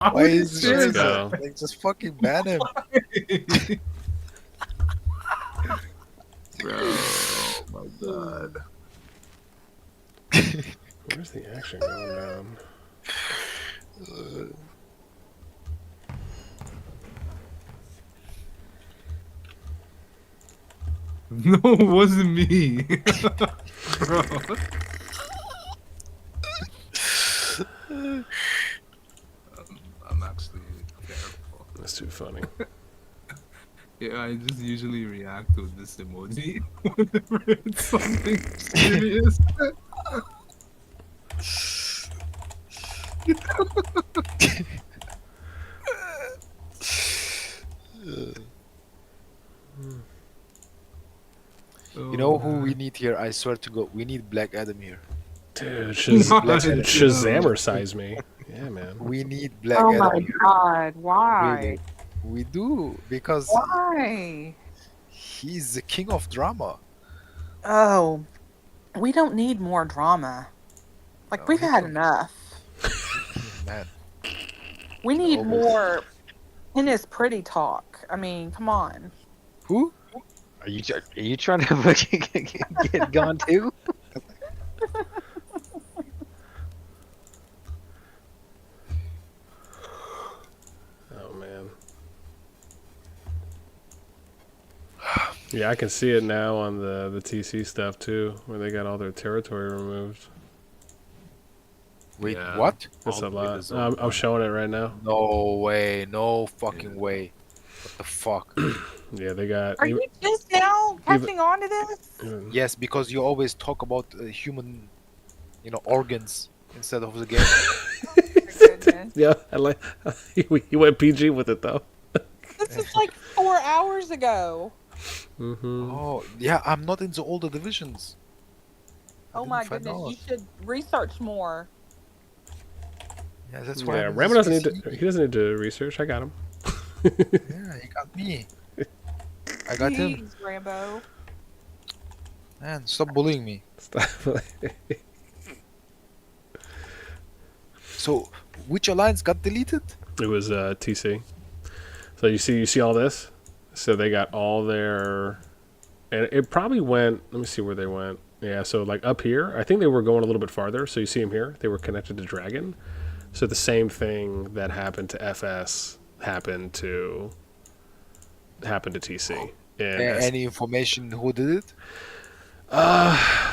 Why is Let's this? go. Like, just fucking ban him. Bro, oh my god. Where's the action going down? No, it wasn't me. Bro. I'm actually terrible. That's too funny. Yeah, I just usually react with this emoji whenever it's something serious. You know who we need here? I swear to God, we need Black Adam here. Dude, Black Adam. Shazammer size me. Yeah, man. We need Black Oh Adam my here. god, why? Really. We do, because Why? he's the king of drama. Oh, we don't need more drama. Like, No, we've he had don't. enough. Man, We need always. more in his pretty talk. I mean, come on. who? Are you trying to fucking get gone too? Oh, man. Yeah, I can see it now on the TC stuff, too, where they got all their territory removed. Wait, Yeah. what? That's a All the way to lot. zone I'm one. showing it right now. No way, no fucking way. What the fuck? Yeah, they got... Are you just now catching on to this? even- Yes, because you always talk about human, organs instead of the game. My goodness. Yeah, I like... he went PG with it, though. This is like 4 hours ago. Mm-hmm. Oh, yeah, I'm not in the older divisions. I Oh didn't my find goodness, out. you should research more. Yeah, that's why. Yeah, I'm in Rambo this doesn't need to... PC. He doesn't need to research. I got him. Yeah, he got me. I got him. Jeez, Rambo. Man, stop bullying me. So, which alliance got deleted? It was TC. So you see all this. So they got all their, and it probably went. Let me see where they went. Yeah, so like up here, I think they were going a little bit farther. So you see them here. They were connected to Dragon. So the same thing that happened to FS happened to TC. And Any information who did it?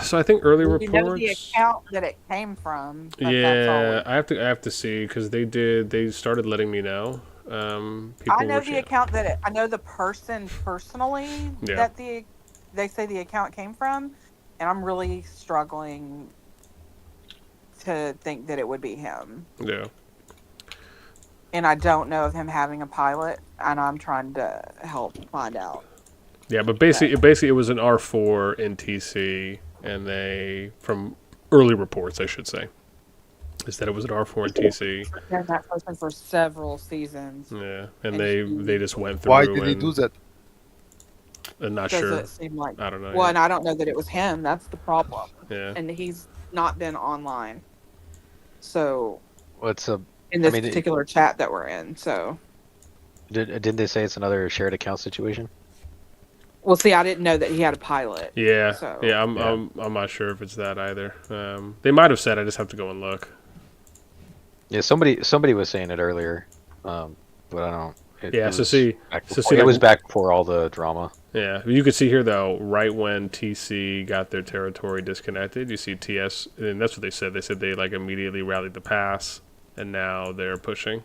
so I think early You reports. know the account that it came from. But Yeah, that's all. I have to see because they started letting me know. People I know were the account that I know the person personally Yeah. that they say the account came from, and I'm really struggling to think that it would be him. Yeah. And I don't know of him having a pilot, and I'm trying to help find out. Yeah, but basically it was an R4 in TC, and they, from early reports, I should say, is that it was an R4 in TC. Been that person for several seasons. Yeah, and they just went through. Why did they do that? I'm not Does sure. it seem like? I don't know. Well, yet. and I don't know that it was him. That's the problem. Yeah. And he's not been online. So What's a? in this mean, particular chat that we're in, so Didn't they say it's another shared account situation? well, see, I didn't know that he had a pilot. Yeah, So- yeah. I'm not sure if it's that either. They might have said. I just have to go and look. Yeah, somebody was saying it earlier, but I don't. Yeah, It so was see- back so before- see, it like- was back before all the drama. Yeah, you could see here though, right when TC got their territory disconnected, you see TS, and that's what they said. They said they like immediately rallied the pass, and now they're pushing.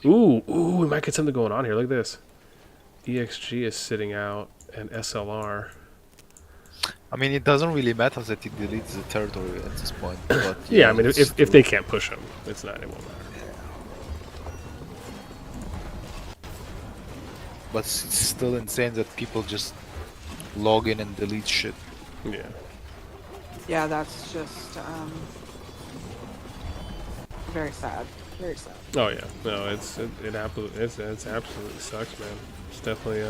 Ooh, we might get something going on here. Look at this. EXG is sitting out an SLR. I mean, it doesn't really matter that he deletes the territory at this point. But Yeah, I mean, it's if they can't push him, it's not. It won't matter. But it's still insane that people just log in and delete shit. Yeah. Yeah, that's just very sad. Very sad. Oh yeah. No, it absolutely absolutely sucks, man. It's definitely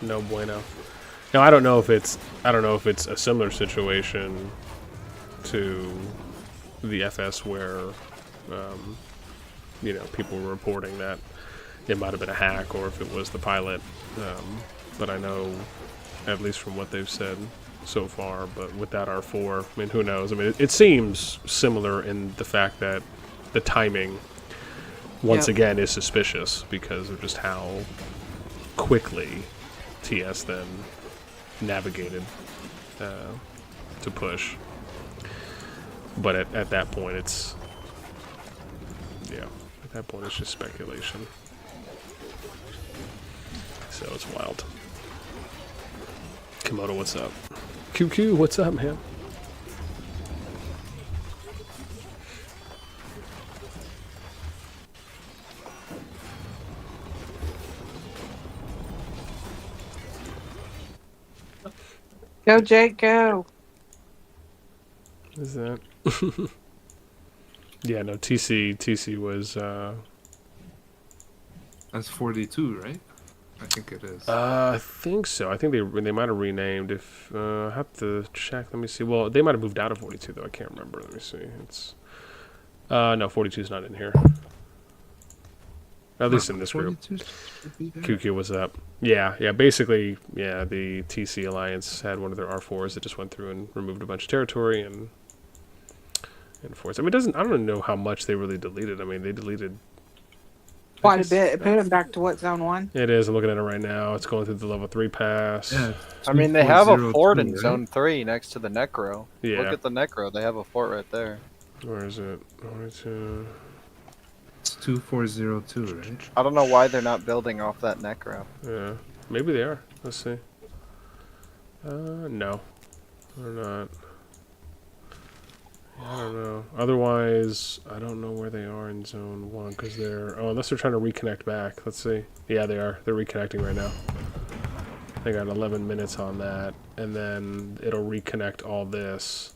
no bueno. Now I don't know if it's a similar situation to the FS where You know, people were reporting that it might have been a hack or if it was the pilot. But I know, at least from what they've said so far, but with that R4, I mean, who knows? I mean, it seems similar in the fact that the timing, once again, is suspicious because of just how quickly TS then navigated to push. But at that point, it's... Yeah, at that point, it's just speculation. So it's wild. Komodo, what's up? QQ, what's up, man? Go, Jake, go. What is that? Yeah, no, TC was, That's 42, right? I think it is. I think so. I think they might have renamed. If I have to check. Let me see. Well, they might have moved out of 42 though. I can't remember. Let me see. It's no, 42 is not in here. At least in this group. 42 should be there. QQ was up. Yeah. Basically, yeah. The TC Alliance had one of their R4s that just went through and removed a bunch of territory and forced. I mean, I don't know how much they really deleted. I mean, they deleted Quite a bit. It put him back to what, zone 1? It is. I'm looking at it right now. It's going through the level 3 pass. Yeah. I mean, they have a 2402, fort in right? Zone 3 next to the Necro. Yeah. Look at the Necro. They have a fort right there. Where is it? It's 2402, right? I don't know why they're not building off that Necro. Yeah. Maybe they are. Let's see. No. They're not. I don't know. Otherwise, I don't know where they are in Zone 1 because they're... Oh, unless they're trying to reconnect back. Let's see. Yeah, they are. They're reconnecting right now. They got 11 minutes on that, and then it'll reconnect all this.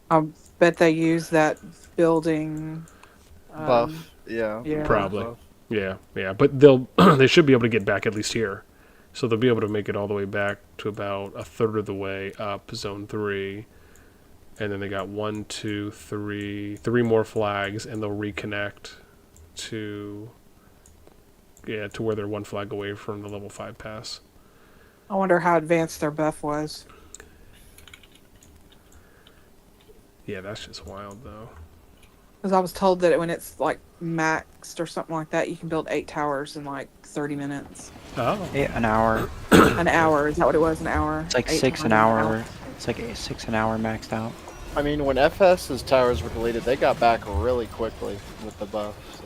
I bet they use that building. Buff. Yeah. Yeah. Probably. Buff. Yeah. But they'll they should be able to get back at least here. So they'll be able to make it all the way back to about a third of the way up Zone 3. And then they got 1, 2, 3 more flags, and they'll reconnect to where they're one flag away from the level 5 pass. I wonder how advanced their buff was. Yeah, that's just wild though. Because I was told that when it's like maxed or something like that, you can build 8 towers in like 30 minutes. Oh. Yeah, an hour. An hour, is that what it was? An hour? It's like 8 6 an towers hour. It's like 6 an hour maxed out. I mean, when FS's towers were deleted, they got back really quickly with the buff. So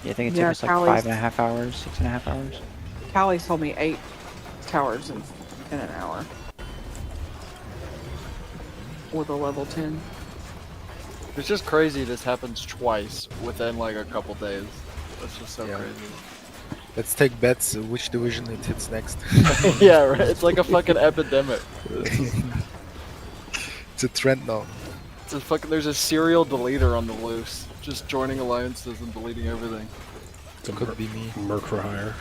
Yeah, I think it took Yeah, us like Callie's- 5.5 hours, 6.5 hours. Callie told me 8 towers in an hour. With a level 10. it's just crazy. This happens twice within like a couple days. That's just so Yeah. crazy. Let's take bets which division it hits next. Yeah, right. It's like a fucking epidemic. It's a trend now. It's a fucking. There's a serial deleter on the loose, just joining alliances and deleting everything. It's a Could be me. Merc for hire.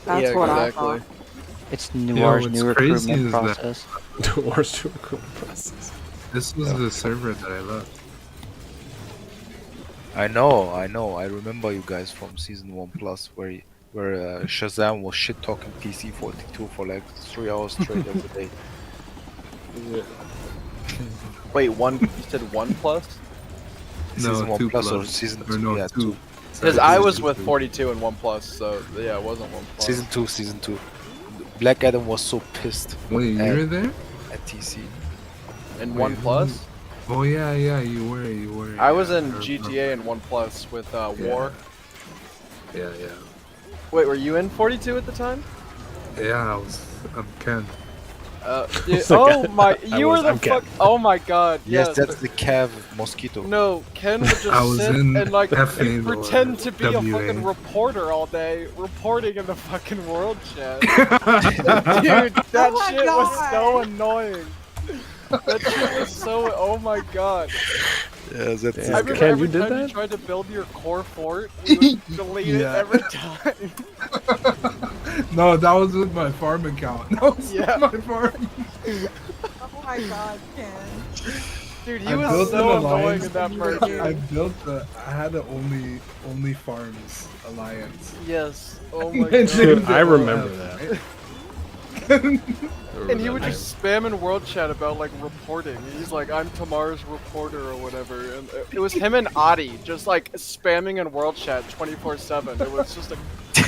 That's Yeah, what exactly. I thought. It's Yeah, Noir's what's new crazy recruitment is that- process. Wars to recruitment process. This was the server that I left. I know. I remember you guys from season 1 plus where Shazam was shit talking PC42 for like 3 hours straight every day. Wait, you said 1 plus? Season 1 2 plus or plus. season Or 2? no, Yeah, 2. Because I was with 42 and 1 plus, so yeah, it wasn't 1 plus. Season 2. Black Adam was so pissed Wait, you were there? at TC. And Wait, 1 plus? Oh yeah, you were. I was yeah, in remember. GTA and 1 plus with War. Yeah. Wait, were you in 42 at the time? Yeah, I'm Ken. Dude, like, oh my, you were the I'm Ken. fuck. Oh my god, Yes, yes. that's the Cav Mosquito. No, Ken would just I was sit in and like FA or pretend to be a WA. fucking reporter all day, reporting in the fucking world chat. Dude, that Oh my shit was God. so annoying. That shit was so. Oh my god. Yeah, that's Yeah. I remember Ken, every you did time that? you tried to build your core fort, you would delete it Yeah. every time. No, that was with my farm account. That was Yeah. with my farm. Oh my god, Ken. Dude, he I was built so an annoying alliance. in that merger. I had the only farms alliance. Yes. Oh my And god. then I the remember OF, that. right? I remember And he that would name. just spam in world chat about like reporting. He's like, I'm Tamar's reporter or whatever. And it was him and Odie just like spamming in world chat 24/7. It was just a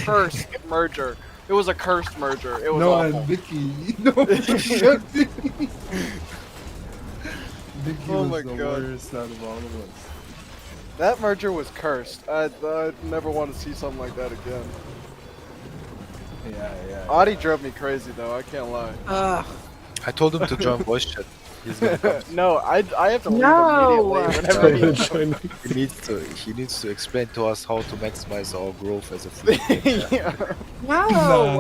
cursed merger. It was a cursed merger. It was No, awful. and Vicky. Vicky Oh was my the God. worst out of all of us. That merger was cursed. I'd never want to see something like that again. Yeah. Odie drove me crazy though, I can't lie. Ugh. I told him to join voice chat. He's gonna come. No, I have to leave No. immediately whenever he Join- He needs to explain to us how to maximize our growth as a fleet. Yeah. No.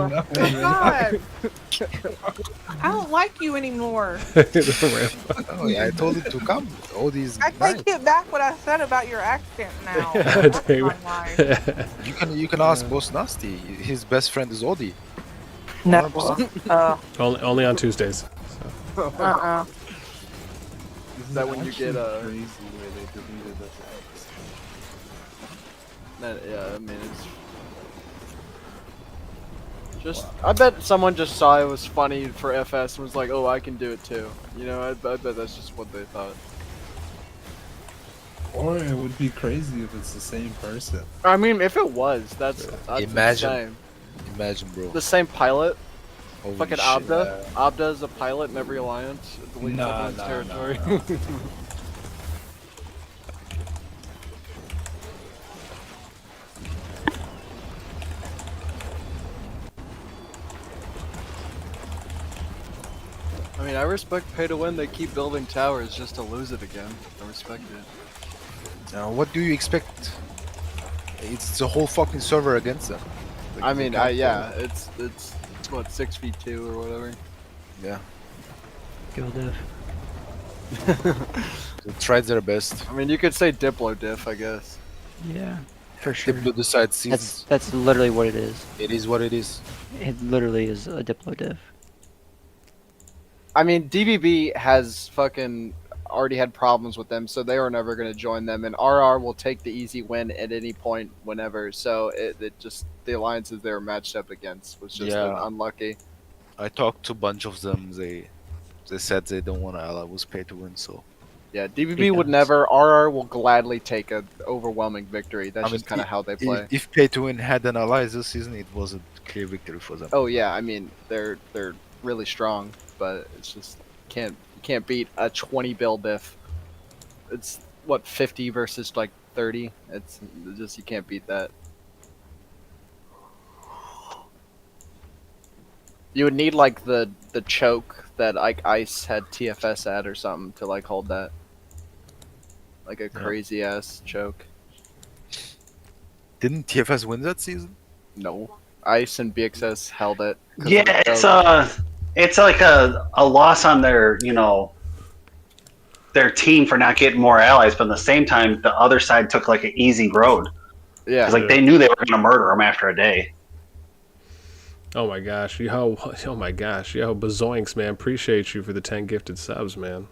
No, God. I don't like you anymore. Oh, yeah, I told him to come. Odie's I nice. take it back what I said about your accent now. God That's damn not it. nice. You can ask bossnasti. His best friend is Odie. No. 100%. only on Tuesdays. Uh-uh. Is that when you get, crazy where they deleted the text? Yeah, I mean it's just. I bet someone just saw it was funny for FS and was like, "Oh, I can do it too." You know, I bet that's just what they thought. Or it would be crazy if it's the same person. I mean, if it was, that's Imagine. insane. Imagine, bro. The same pilot, Holy fucking shit. Abda. Abda is a pilot in every alliance. It deletes everyone's territory. I mean, I respect pay to win. They keep building towers just to lose it again. I respect it. Now, what do you expect? It's the whole fucking server against them. Like, I they mean, can't yeah, it's what 6v2 or whatever. go. Yeah. Go diff. They tried their best. I mean, you could say Diplo diff, I guess. Yeah, for sure. Diplo decides seasons. That's literally what it is. It is what it is. It literally is a Diplo diff. I mean, DBB has fucking already had problems with them, so they are never going to join them. And RR will take the easy win at any point, whenever. So it just the alliances they were matched up against was just Yeah. unlucky. I talked to a bunch of them. They said they don't want to ally with pay to win. So Yeah, DBB would does. never. RR will gladly take an overwhelming victory. That's I mean, just kind of how they play. if pay to win had an ally this season, it was a clear victory for them. Oh yeah, I mean they're really strong, but it's just you can't beat a 20 bill diff. It's what 50 versus like 30. It's just you can't beat that. You would need like the choke that like Ice had TFS at or something to like hold that. Like a crazy ass choke. Didn't TFS win that season? No. Ice and BXS held it. 'cause of Yeah, the choke. it's like a loss on their their team for not getting more allies, but at the same time, the other side took like an easy road. Yeah. It's like they knew they were going to murder them after a day. Oh my gosh, yo, Bazoinks, man, appreciate you for the 10 gifted subs, man.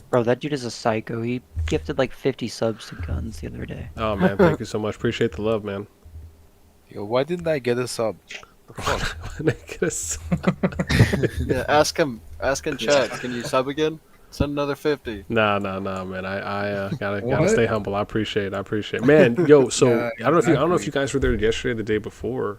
Bro, that dude is a psycho. He gifted like 50 subs to guns the other day. Oh man, thank you so much. Appreciate the love, man. Yo, why didn't I get a sub? The fuck? Yeah, ask him in chat. Can you sub again? Send another 50. Nah, man. I gotta What? stay humble. I appreciate it. Man, yo, so Yeah, I don't know if exactly. you guys were there yesterday or the day before.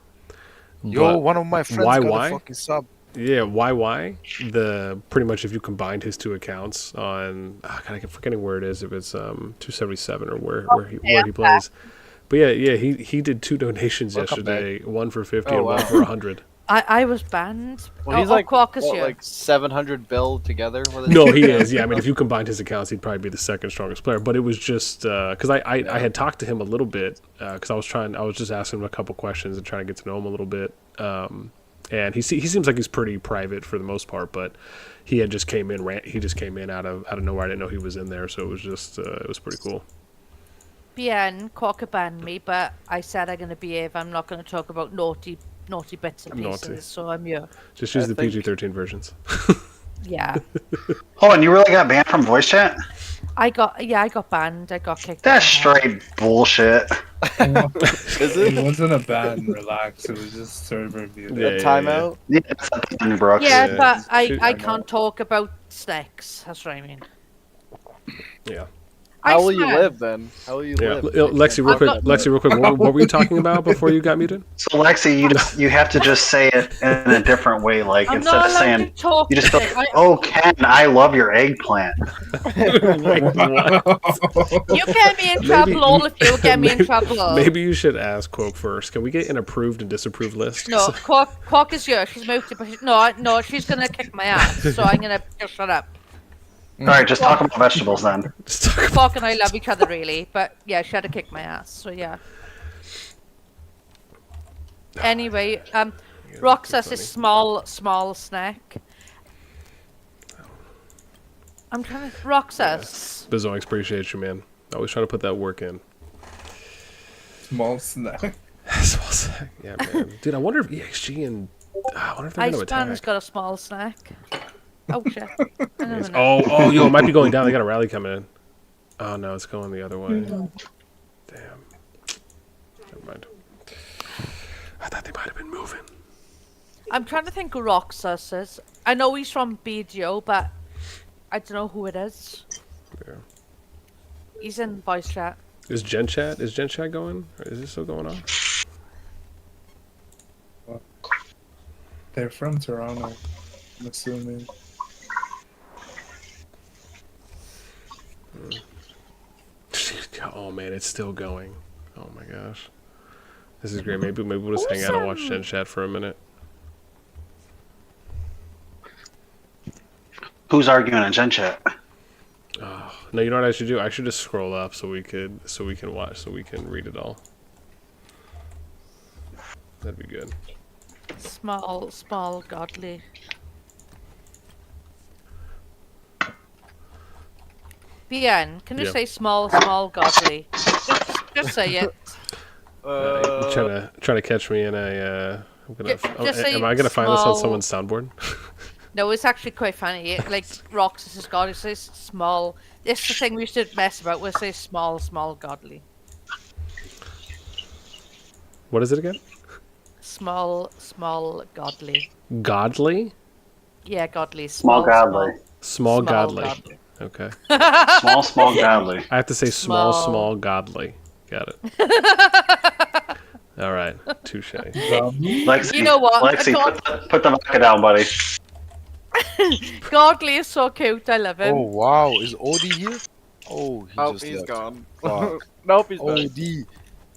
Yo, but one of my friends why? got a fucking sub. Yeah, why? The pretty much if you combined his two accounts on I keep forgetting where it is, if it's 277 or where he plays. But yeah, he did 2 donations Welcome yesterday, one for 50 Oh, and one wow. for 100. I was banned. Well, he's Oh, like Quarkus what, here. like 700 bill together. With his No, two he accounts? is. Yeah, I mean, if you combined his accounts, he'd probably be the second strongest player. But it was just because I had talked to him a little bit because I was just asking him a couple questions and trying to get to know him a little bit. And he seems like he's pretty private for the most part, but he had just came in. He just came in out of nowhere. I didn't know he was in there, so it was just it was pretty cool. BN, Quarker banned me, but I said I'm going to behave. I'm not going to talk about naughty bits and pieces, Naughty. so I'm here. Just use I the think- PG-13 versions. Yeah. Oh, and you really got banned from voice chat? I got banned. I got kicked. That's out of straight bullshit. Is It it wasn't a ban, relax. It was just server muted. Yeah, a timeout? Yeah, it's a ban, Brooks. Yeah, Yeah. but Should- I can't talk about snakes. That's what I mean. Yeah. How will you swear. live then? How will you Yeah. live? Lexi, real I've quick. got- Lexi, real quick. What were you talking about before you got muted? So Lexi, you have to just say it in a different way. Like I'm instead not of allowed saying, to talk. you just go, I- "Oh Ken, I love your eggplant." You get me in Maybe- trouble. All of you get me in maybe- trouble. Maybe you should ask Quoke first. Can we get an approved and disapproved list? No, Quark is here. She's moved it, but no, she's gonna kick my ass. So I'm gonna just shut up. All right, just talk about vegetables then. Just talk about- Quark and I love each other really, but yeah, she had to kick my ass. So yeah. Anyway, Roxas is small snack. I'm trying to Roxas. Bizoinks, appreciate you, man. Always trying to put that work in. Small snack. Yeah, man. Dude, I wonder if EXG and I wonder if they're gonna Iceman's attack. got a small snack. Oh shit. I don't know. Oh, yo, it might be going down. They got a rally coming in. Oh no, it's going the other way. Damn. Never mind. I thought they might have been moving. I'm trying to think who Roxas is. I know he's from BDO, but I don't know who it is. Yeah. He's in voice chat. Is Gen Chat going? Or is this still going on? They're from Toronto, I'm assuming. Oh man, it's still going. Oh my gosh. This is great. Maybe we'll just hang out and watch Gen Chat for a minute. Who's arguing in Gen Chat? No, you know what I should do? I should just scroll up so we can watch, so we can read it all. That'd be good. Small, godly. BN, can you Yeah. say small, godly? Just say it. You're trying to catch me in a. I'm gonna. Just say am I gonna find this on small- someone's soundboard? No, it's actually quite funny. Like Roxas has got it says small. It's the thing we should mess about. We'll say small, godly. What is it again? Small, godly. Godly? Yeah, godly. Small godly. Small godly. Okay. Small godly. I have to say small Small. godly. Got it. All right. Touche. Lexi, You know what? Lexi, put the vodka down, buddy. Godly is so cute. I love him. Oh wow, is Odie here? Oh, He's left. gone. Fuck. Nope, he's back. Odie,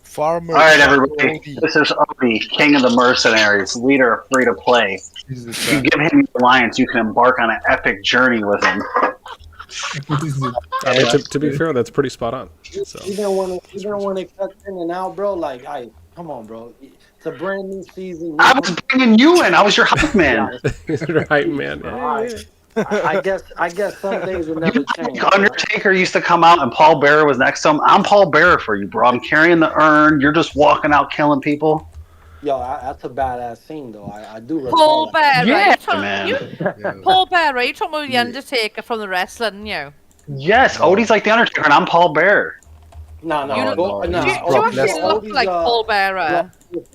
farmer. All right, fuck everybody. Odie. This is Odie, king of the mercenaries, leader of free to play. If you give him your alliance, you can embark on an epic journey with him. I mean, to be fair, that's pretty spot on. So. Even when it cuts in and out, bro. Like, come on, bro. It's a brand new season. I was bringing you in. I was your hype man. Right, man. I guess some things will never change. Undertaker used to come out and Paul Bearer was next to him. I'm Paul Bearer for you, bro. I'm carrying the urn. You're just walking out killing people. Yo, that's a badass scene, though. I do Paul recall. Bearer. Yeah, you man. Paul Bearer. You talking about the Undertaker from the wrestling, you? Yes, Odie's like the Undertaker, and I'm Paul Bearer. No. You no, Go, he's nah, Do you Brock actually Lesnar. look like Paul Bearer?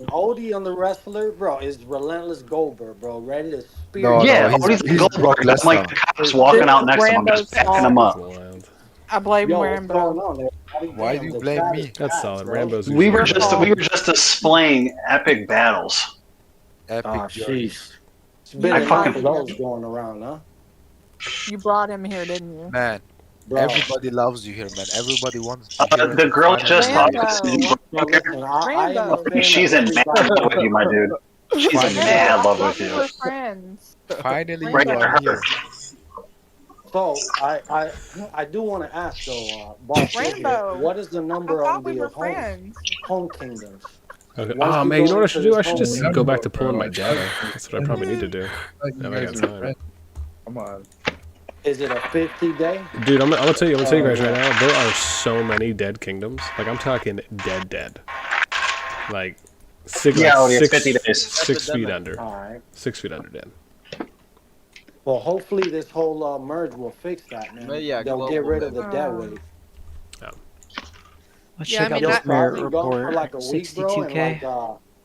Odie on the wrestler, bro, is relentless Goldberg, bro. Ready to spear. No, you. Yeah, he's- Odie's he's Goldberg. Brock I'm like Lesnar. the cops walking out next to him, just backing him up. Wild. I blame Yo, what's Rambo. going on there? Why do you blame me? That's solid. Bro. Rambo's. We were usually- just displaying epic battles. Epic. Oh, journey. jeez. It's been I enough fucking- of those going around, huh? You brought him here, didn't you? Man, Bro, everybody loves you here, man. Everybody wants to hear The girl it. just Rambo. listen, I am a fan She's of in mad everybody. love with you, my dude. She's in Finally. mad love with We're you. friends. Finally, Right you to are her. here. So I do want to ask though, boss, Rambo. what is the I number thought on we the were friends. home kingdoms? Okay. Once Oh you man, you go know what I into should do? I this should just whole- go back to pulling my data. That's what I probably need to do. Like, you Now I got guys are time. friends. Come on. Is it a 50-day? Dude, I'm gonna tell you guys right now. There are so many dead kingdoms. Like I'm talking dead. Like Yeah, Odie, it's 50 days. 6 feet under. All right. 6 feet under dead. Well, hopefully this whole merge will fix that, man. But yeah, They'll get global rid of the mid. dead weight. Let's Yeah, I check out mean, Yo, this so I've merit been gone for report. like a week, bro, and 62K like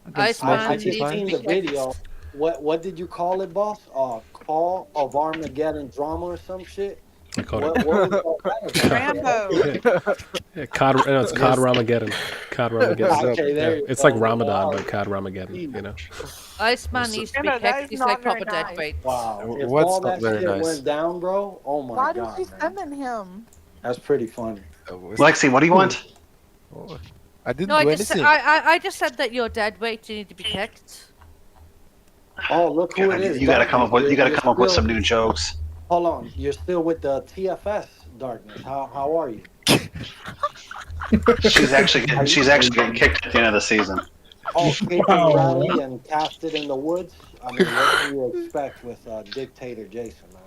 against I Iceman just needs to seen be the kicked. video. What did you call it, boss? Call of Armageddon drama or some shit? I called What it. was all that about? Rambo. Yeah, COD, no, it's CoDRamaGedon. CoDRamaGedon. Okay, there Yeah, you it's go. like Ramadan, Wow. but CoDRamaGedon. You know. Iceman needs to be Rambo, that kicked. is He's not like very proper dead nice. weight. Wow. If What's all not that very shit nice? went down, bro, oh my Why did god, she man. summon him? That's pretty funny. Lexi, what do you want? I didn't No, I do just anything. I just said that you're dead weight. You need to be kicked. Oh, look who it is. You gotta come up with Darkness. You're some still- new jokes. Hold on, you're still with the TFS, Darkness. How are you? She's actually getting kicked at the end of the season. Oh, kicked and rally and casted in the woods. I mean, what can you expect with Dictator Jason, man?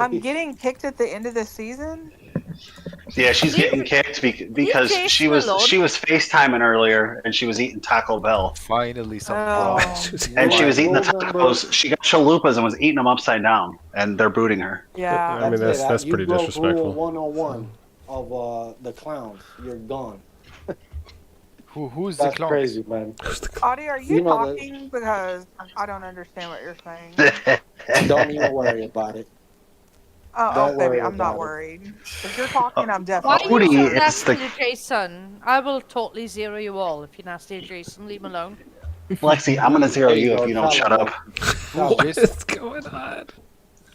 I'm getting kicked at the end of the season. Yeah, she's getting kicked because Jason she was alone. FaceTiming earlier and she was eating Taco Bell. Finally, some Oh. And she was eating the Rule number- tacos. She got chalupas and was eating them upside down, and they're booting her. Yeah. I mean, that's You pretty broke disrespectful. Rule 101 of the clowns. You're gone. Who's the That's clown? crazy, man. Audie, are you, You know that- talking? Because I don't understand what you're saying. Don't even worry about it. Oh, Don't baby, worry I'm not about it. worried. If you're talking, I'm Why definitely. are you Odie so is nasty the- to Jason? I will totally zero you all if you're nasty to Jason. Leave him alone. Lexi, I'm gonna zero There you you go, if you don't tell shut him, up. Tell him. What's going on?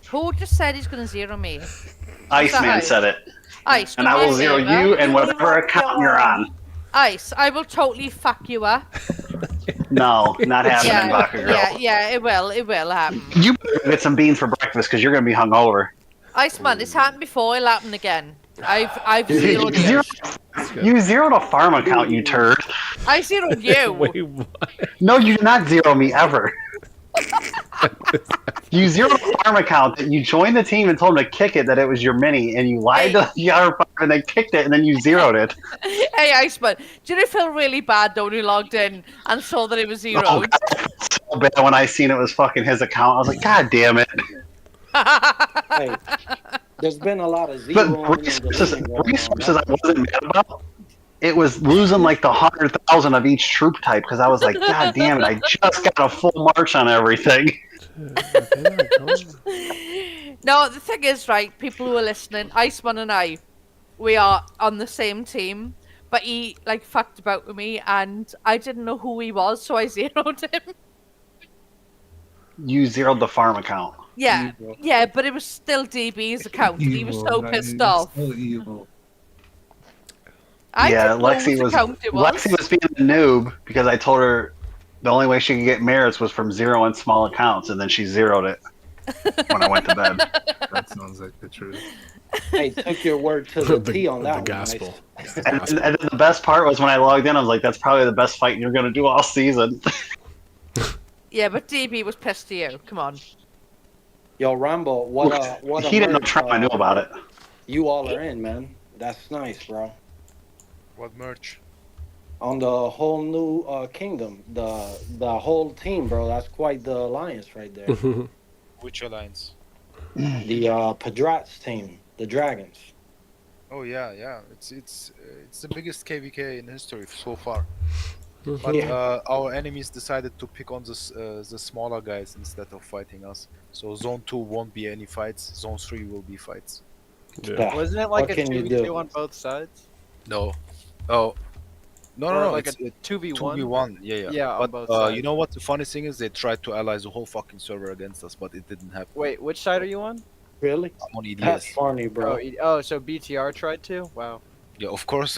Who just said he's gonna zero me? Iceman Ice? said it, Ice. and do I will me a zero favour. you and whatever account you're on. Ice, I will totally fuck you up. No, not happening, Yeah, Baka girl. yeah, it will happen. You better get some beans for breakfast because you're gonna be hungover. Iceman, it's happened before. It'll happen again. I've You zeroed you. you zeroed a farm account, you turd. I zeroed you. Wait, what? No, you did not zero me ever. You zeroed a farm account that you joined the team and told him to kick it, that it was your mini, and you lied to the other farm and they kicked it and then you zeroed it. Hey, Iceman, did it feel really bad though when you logged in and saw that it was zeroed? Oh, God, so bad when I seen it was fucking his account. I was like, God damn it. Hey, there's been a lot of But zeroing and resources, deleting going on. resources I wasn't mad about. It was losing like the 100,000 of each troop type because I was like, God damn it, I just got a full march on everything. No, the thing is, right, people who are listening, Iceman and I, we are on the same team, but he, like, fucked about with me, and I didn't know who he was, so I zeroed him. You zeroed the farm account. Yeah, yeah, but it was still DB's account, and he was so pissed off. So evil. I Yeah, didn't know Lexi whose was account it was. Lexi was being a noob because I told her the only way she could get merits was from zeroing small accounts, and then she zeroed it when I went to bed. That sounds like the truth. Hey, took your word to the T on that the one. gospel. And then the best part was when I logged in, I was like, "That's probably the best fight you're gonna do all season." Yeah, but DB was pissed at you. Come on. Yo, Rambo, what a He didn't know merge, Trump. I knew about it. You all are in, man. That's nice, bro. What merch? On the whole new kingdom, the whole team, bro. That's quite the alliance right there. Which alliance? The Padrats team, the Dragons. Oh yeah. It's the biggest KVK in history so far. But Yeah. our enemies decided to pick on the smaller guys instead of fighting us. So Zone 2 won't be any fights. Zone 3 will be fights. Yeah. Wasn't it like What a can you 2v2 do? on both sides? No. Oh. No, Or no, no. like It's a 2v1? 2v1. Yeah. Yeah, on But both sides. you know what? The funny thing is, they tried to ally the whole fucking server against us, but it didn't happen. Wait, which side are you on? Really? I'm on That's EDS. funny, bro. Oh, so BTR tried to? Wow. Yeah, of course.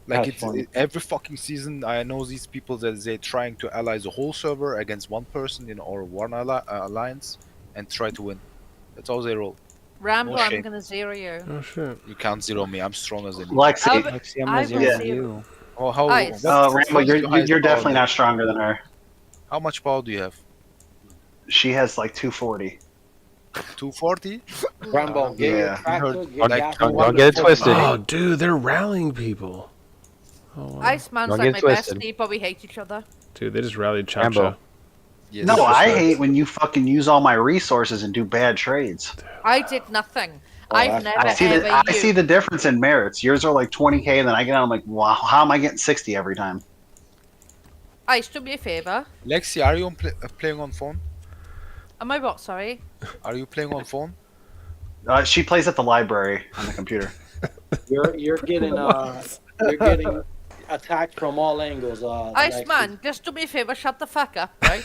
That's Like funny. every fucking season, I know these people that they're trying to ally the whole server against one person, or one alliance, and try to win. That's how they roll. Rambo, No I'm shame. gonna zero you. Oh shit. You can't zero me. I'm stronger than you. Lexi, Lexi, I'm I gonna will zero see you. Oh, how? Ice. Rambo, what's your you're highest power definitely then? not stronger than her. How much power do you have? She has like 240. 240? Rambo, get your Yeah. tractor, get Like, gas don't money. get it twisted. Oh, dude, they're rallying people. Oh, wow. Iceman's Don't like get my twisted. bestie, but we hate each other. Dude, they just rallied Rambo. Chamcha. Yes. No, I hate when you fucking use all my resources and do bad trades. I did nothing. Oh, I've that's never I see ever the I used. see the difference in merits. Yours are like 20k, and then I get out. I'm like, wow, how am I getting 60 every time? Ice, do me a favor. Lexi, are you playing on phone? Am I what? Sorry. Are you playing on phone? She plays at the library on the computer. You're getting attacked from all angles. Ice Lexi. man, just do me a favor. Shut the fuck up, right?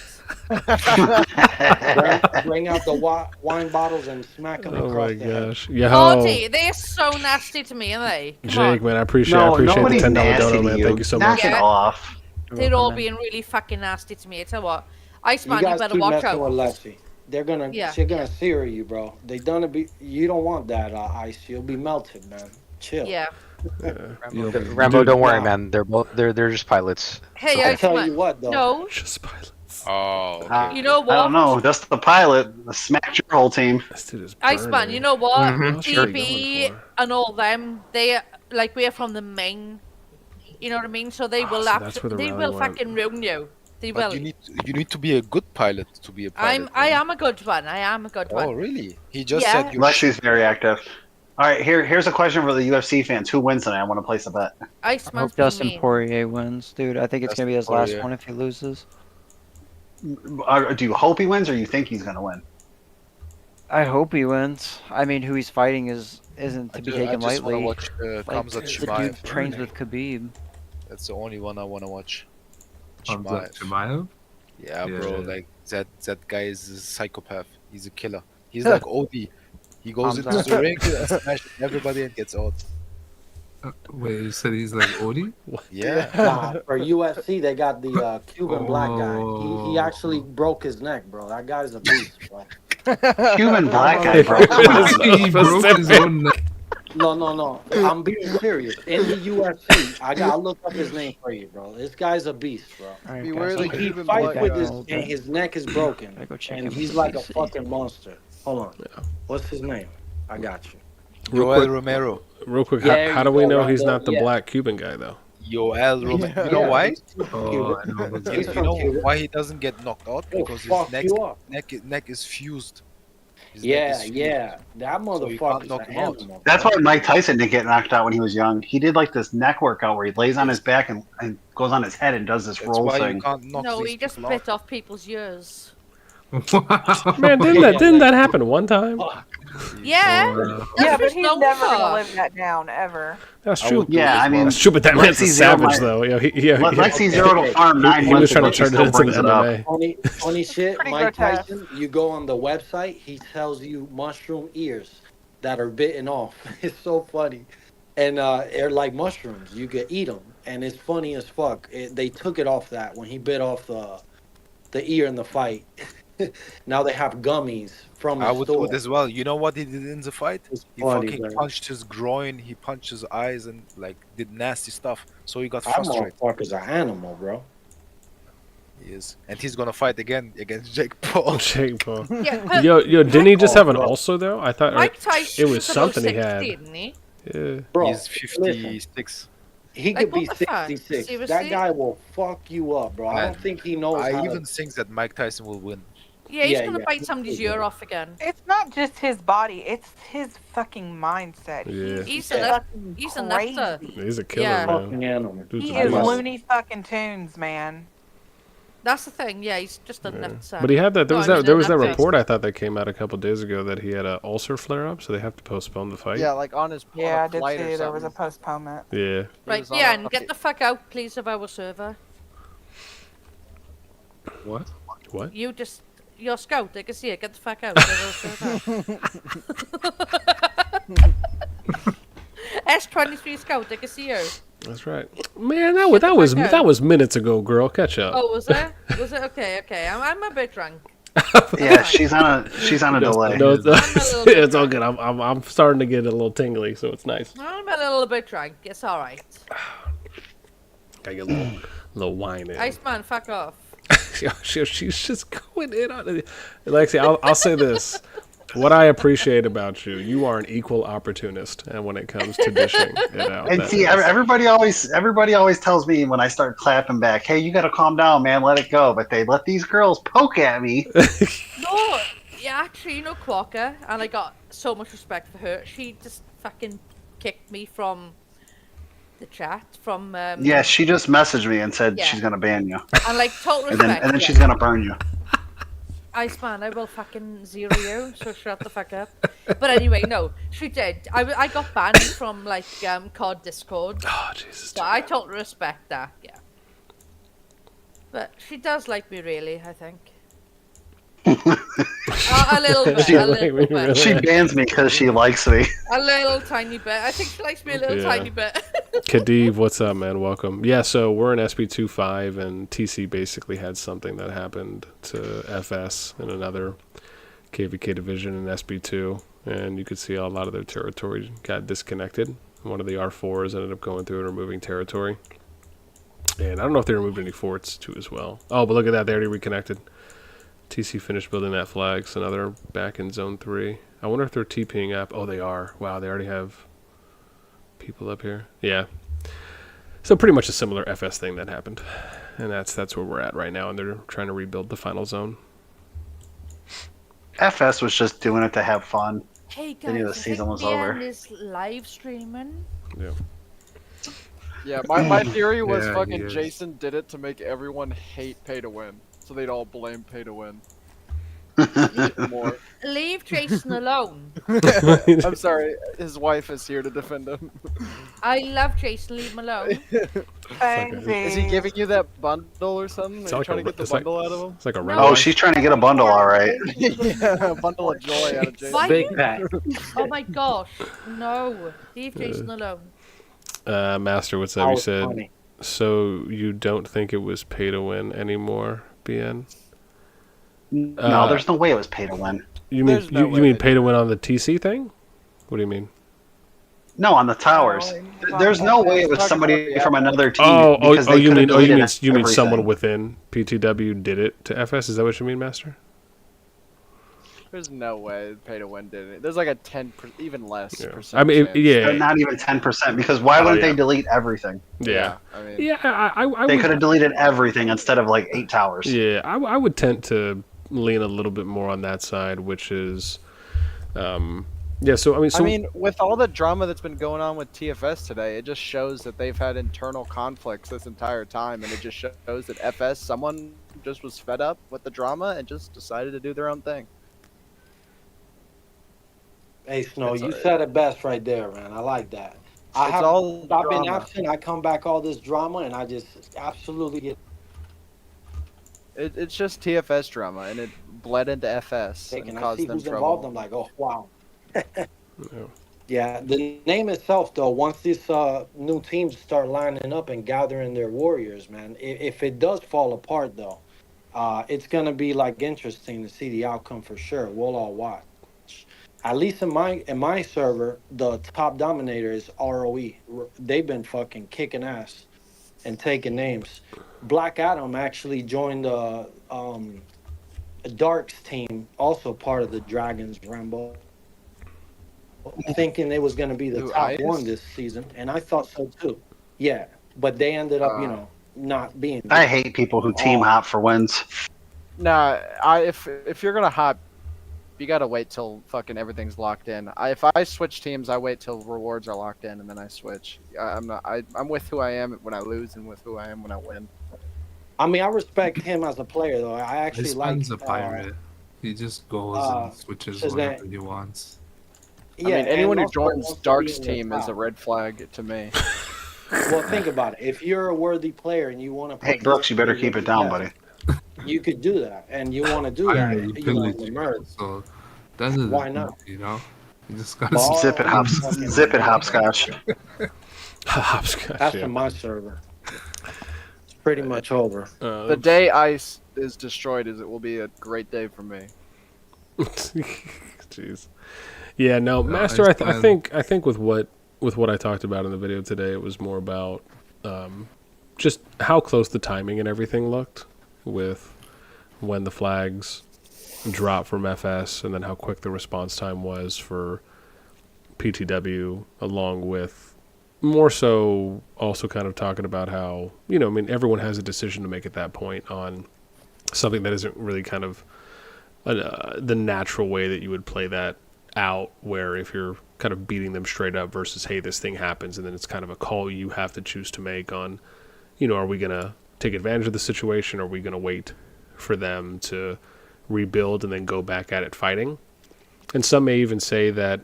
Bring out the wine bottles and smack them Oh across my the head. gosh. Yo, Odie, they're so nasty to me, aren't they? Come Jake, on. man, I appreciate No, the nobody's $10 nasty dono, to man. you. Thank you so Knock much. it Yeah. off. They're all being really fucking nasty to me. I tell you what. Ice man, you guys better keep watch messing out. with Lexi. Yeah. She's gonna sear you, bro. You don't want that ice. You'll be melted, man. Chill. Yeah. Rambo, don't worry, man. They're just pilots. Hey, I Ice tell man. you what, though. No. Just pilots. Oh, okay. You know what? I don't know. That's the pilot. Smacked your whole team. This dude is Ice man, you know what? Mhm, sure. DB and all them, they we're from the main. You know what I mean? So they will so that's where the they rally will went. fucking ruin you. They But will. you need to be a good pilot to be a pilot. I am a good one. I am a good Oh, one. really? He just Yeah. said you. Lexi's very active. All right, here's a question for the UFC fans. Who wins tonight? I want to place a bet. Ice I man's hope Dustin mean. Poirier wins, dude. I think it's gonna be his Dustin last Poirier. one if he loses. Do you hope he wins, or you think he's going to win? I hope he wins. I mean, who he's fighting isn't to be I taken just lightly. want to watch Like, Khamzat the dude Chimaev. trains with Khabib. That's the only one I want to watch. Hamzat Chimaev. Chimaev? Yeah, Yeah. bro. Like that guy is a psychopath. He's a killer. He's like Odie. He goes into the ring and smashes everybody and gets out. Wait, you said he's like Odie? Yeah. Nah, for UFC, they got the Cuban black guy. He actually broke his neck, bro. That guy's a beast, bro. Cuban black guy, bro. Come on. He broke his own neck. No. I'm being serious. In the UFC, I gotta look up his name for you, bro. This guy's a beast, bro. All right, Beware guys, the I'll He Cuban fights black with guy. his, and his neck is broken, Gotta go check and him he's out. like a fucking monster. Hold on. What's his name? I got you. Yoel Romero. Real quick, Yeah, how do you we go, know right he's there, not the yeah. black Cuban guy, though? Yoel Romero. You know Yeah, why? he's Oh, I know. He's You from know Cuba. why he doesn't get knocked out? He'll Because his fuck you up. neck is fused. His neck Yeah, is fused. yeah. That So you can't motherfucker's knock an him out. animal. That's bro. why Mike Tyson didn't get knocked out when he was young. He did like this neck workout where he lays on his back and goes on his head and does this That's roll why thing. you can't knock No, these he just people bit out. off people's ears. Man, didn't that happen one time? Yeah. Wow. Yeah, That's but he's no never fun. gonna live that down ever. That's I true. would do Yeah, it I as mean, well. That's true, but that man's a Lexi Zero savage, might- though. You know, Lexi Zero to farm 9 he months was trying ago, to she turn it still into brings the it up. MMA. Funny shit, Pretty Mike grotesque. Tyson, you go on the website, he tells you mushroom ears that are bitten off. It's so funny. And they're like mushrooms. You can eat them. And it's funny as fuck. They took it off that when he bit off the ear in the fight. Now they have gummies from I his would store. do it as well. You know what he did in the fight? It's He funny, fucking bro. punched his groin, he punched his eyes, and like did nasty stuff. So he got That frustrated. motherfucker's an animal, bro. He is, and he's gonna fight again against Jake Paul. Jake Paul. Yeah. Yo, didn't he just have an bro. ulcer though? I thought Mike Tyson it was about something he had. 60, isn't he? Yeah. Bro, He's 56. he Like, could be what the fuck? 66. Seriously? That guy will fuck you up, bro. I Man, don't think he knows I how even to... think that Mike Tyson will win. Yeah, he's Yeah, gonna yeah. bite somebody's ear off again. It's not just his body; it's his fucking mindset. Yeah. He's He's a fucking he's a crazy. nutter. He's a killer, Yeah. man. Fucking animal. Dude's He a is beast. loony fucking tunes, man. That's the thing. Yeah, he's just a Yeah. nutter. But he had that. There No, was he's that. a There was that nutter. report I thought that came out a couple days ago that he had an ulcer flare up, so they have to postpone the fight. Yeah, like on his Yeah, I on a did flight or see there was a something. postponement. Yeah. He Right, was on yeah, a- and get the fuck out, please, of our server. What? What? You just, you're a scout, I can see it. Get the fuck out of our server. S23 scout, I can see you. That's right. Man, that was minutes ago, girl. Catch up. Oh, was it? Was it? Okay, okay. I'm a bit drunk. Yeah, she's on a delay. No, I'm a little bit it's all good. I'm starting to get a little tingly, so it's nice. I'm a little bit drunk. It's alright. Gotta get a little wine in. Iceman, fuck off. She's just going in on it. Lexi, I'll say this. What I appreciate about you, you are an equal opportunist, and when it comes to dishing it out. And that see, is- everybody always tells me when I start clapping back, "Hey, you got to calm down, man. Let it go." But they let these girls poke at me. No, yeah, actually, you know Quokka, and I got so much respect for her. She just fucking kicked me from the chat, from Yeah, she just messaged me and said Yeah. she's gonna ban you, and like total and respect. then yeah. she's gonna burn you. Iceman, I will fucking zero you, so shut the fuck up. But anyway, no, she did. I got banned from like COD Discord. Oh Jesus! So I totally respect that, yeah. But she does like me, really, I think. A little bit, a little bit. She bans me because she likes me. A little tiny bit. I think she likes me a little tiny bit. Khadiv, what's up, man? Welcome. Yeah, so we're in SB2-5, and TC basically had something that happened to FS in another KVK division in SB2, and you could see a lot of their territory got disconnected. One of the R4s ended up going through and removing territory. And I don't know if they removed any forts, too, as well. Oh, but look at that. They already reconnected. TC finished building that flag, so now they're back in Zone 3. I wonder if they're TPing up. Oh, they are. Wow, they already have people up here. Yeah. So pretty much a similar FS thing that happened. And that's where we're at right now, and they're trying to rebuild the final zone. FS was just doing it to have fun. Hey They knew the guys, I season think was BN over. is live streaming. Yeah. Yeah, my theory was Yeah, fucking he is. Jason did it to make everyone hate pay to win, so they'd all blame pay to win. More. Leave Jason alone. I'm sorry, his wife is here to defend him. I love Jason, leave him alone. Is he giving you that bundle or something? It's Are you like trying to get the it's like- bundle out of him? It's like a No. rental. Oh, she's trying to get a bundle, all right. Yeah, a bundle of joy out of Jason. Why Big you- pack. Oh my gosh, no. Leave Jason alone. Master, what's up? That You was said, funny. so you don't think it was pay to win anymore, BN? No, there's no way it was pay to win. You mean There's no you way mean they pay to win on the TC thing? What do you mean? No, on the towers. There's no way it was somebody from another team. because they You could've mean deleted you mean someone everything. within PTW did it to FS? Is that what you mean, Master? There's no way pay to win did it. There's like a 10, even less Yeah. percent. I mean, chance. yeah, Not even 10%, because why Oh, wouldn't yeah. they delete everything? yeah, I mean, yeah. I They would, could have deleted everything instead of like 8 towers. yeah, I would tend to lean a little bit more on that side, which is, yeah. So I mean, with all the drama that's been going on with TFS today, it just shows that they've had internal conflicts this entire time, and it just shows that FS, someone just was fed up with the drama and just decided to do their own thing. Hey, Snow, It's you a- said it best right there, man. I like that. I It's have all I've been drama. absent. I come back all this drama, and I just absolutely get It's just TFS drama, and it bled into FS sick. and And I caused see them who's involved. I'm trouble. like, oh wow. Yeah, the name itself, though, once these new teams start lining up and gathering their warriors, man, if it does fall apart, though, it's gonna be like interesting to see the outcome for sure. We'll all watch. At least in my server, the top dominator is ROE. They've been fucking kicking ass and taking names. Black Adam actually joined the Dark's team, also part of the Dragons Rambo, thinking it was going to be the Who, top Ice? one this season, and I thought so too. Yeah, but they ended up, not being. I hate people who team hop for wins. Nah, if you're gonna hop, you gotta wait till fucking everything's locked in. If I switch teams, I wait till rewards are locked in and then I switch. I'm with who I am when I lose and with who I am when I win. I mean, I respect him as a player, though. I actually This like. man's a pirate. He just goes and switches Shazam. whatever he wants. I mean, anyone who joins wants to be Dark's in the team is a top. red flag to me. Well, think about it. If you're a worthy player and you want to, Hey, Brooks, you better keep it down, buddy. You could do that, and you want to do I that. mean, You you know, pillage in the people, merge. so that is Why not? You know, you just gotta Ball- Zip it, hops. Zip it, hopscotch. Hopscotch. That's Yeah. from my server. It's pretty much over. The day Ice is destroyed, it will be a great day for me. Jeez. Yeah, no, Master. I think with what I talked about in the video today, it was more about just how close the timing and everything looked with when the flags drop from FS, and then how quick the response time was for PTW, along with more so also kind of talking about how, I mean, everyone has a decision to make at that point on something that isn't really kind of the natural way that you would play that out, where if you're kind of beating them straight up versus, hey, this thing happens, and then it's kind of a call you have to choose to make on, are we going to take advantage of the situation, or are we going to wait for them to rebuild and then go back at it fighting? And some may even say that,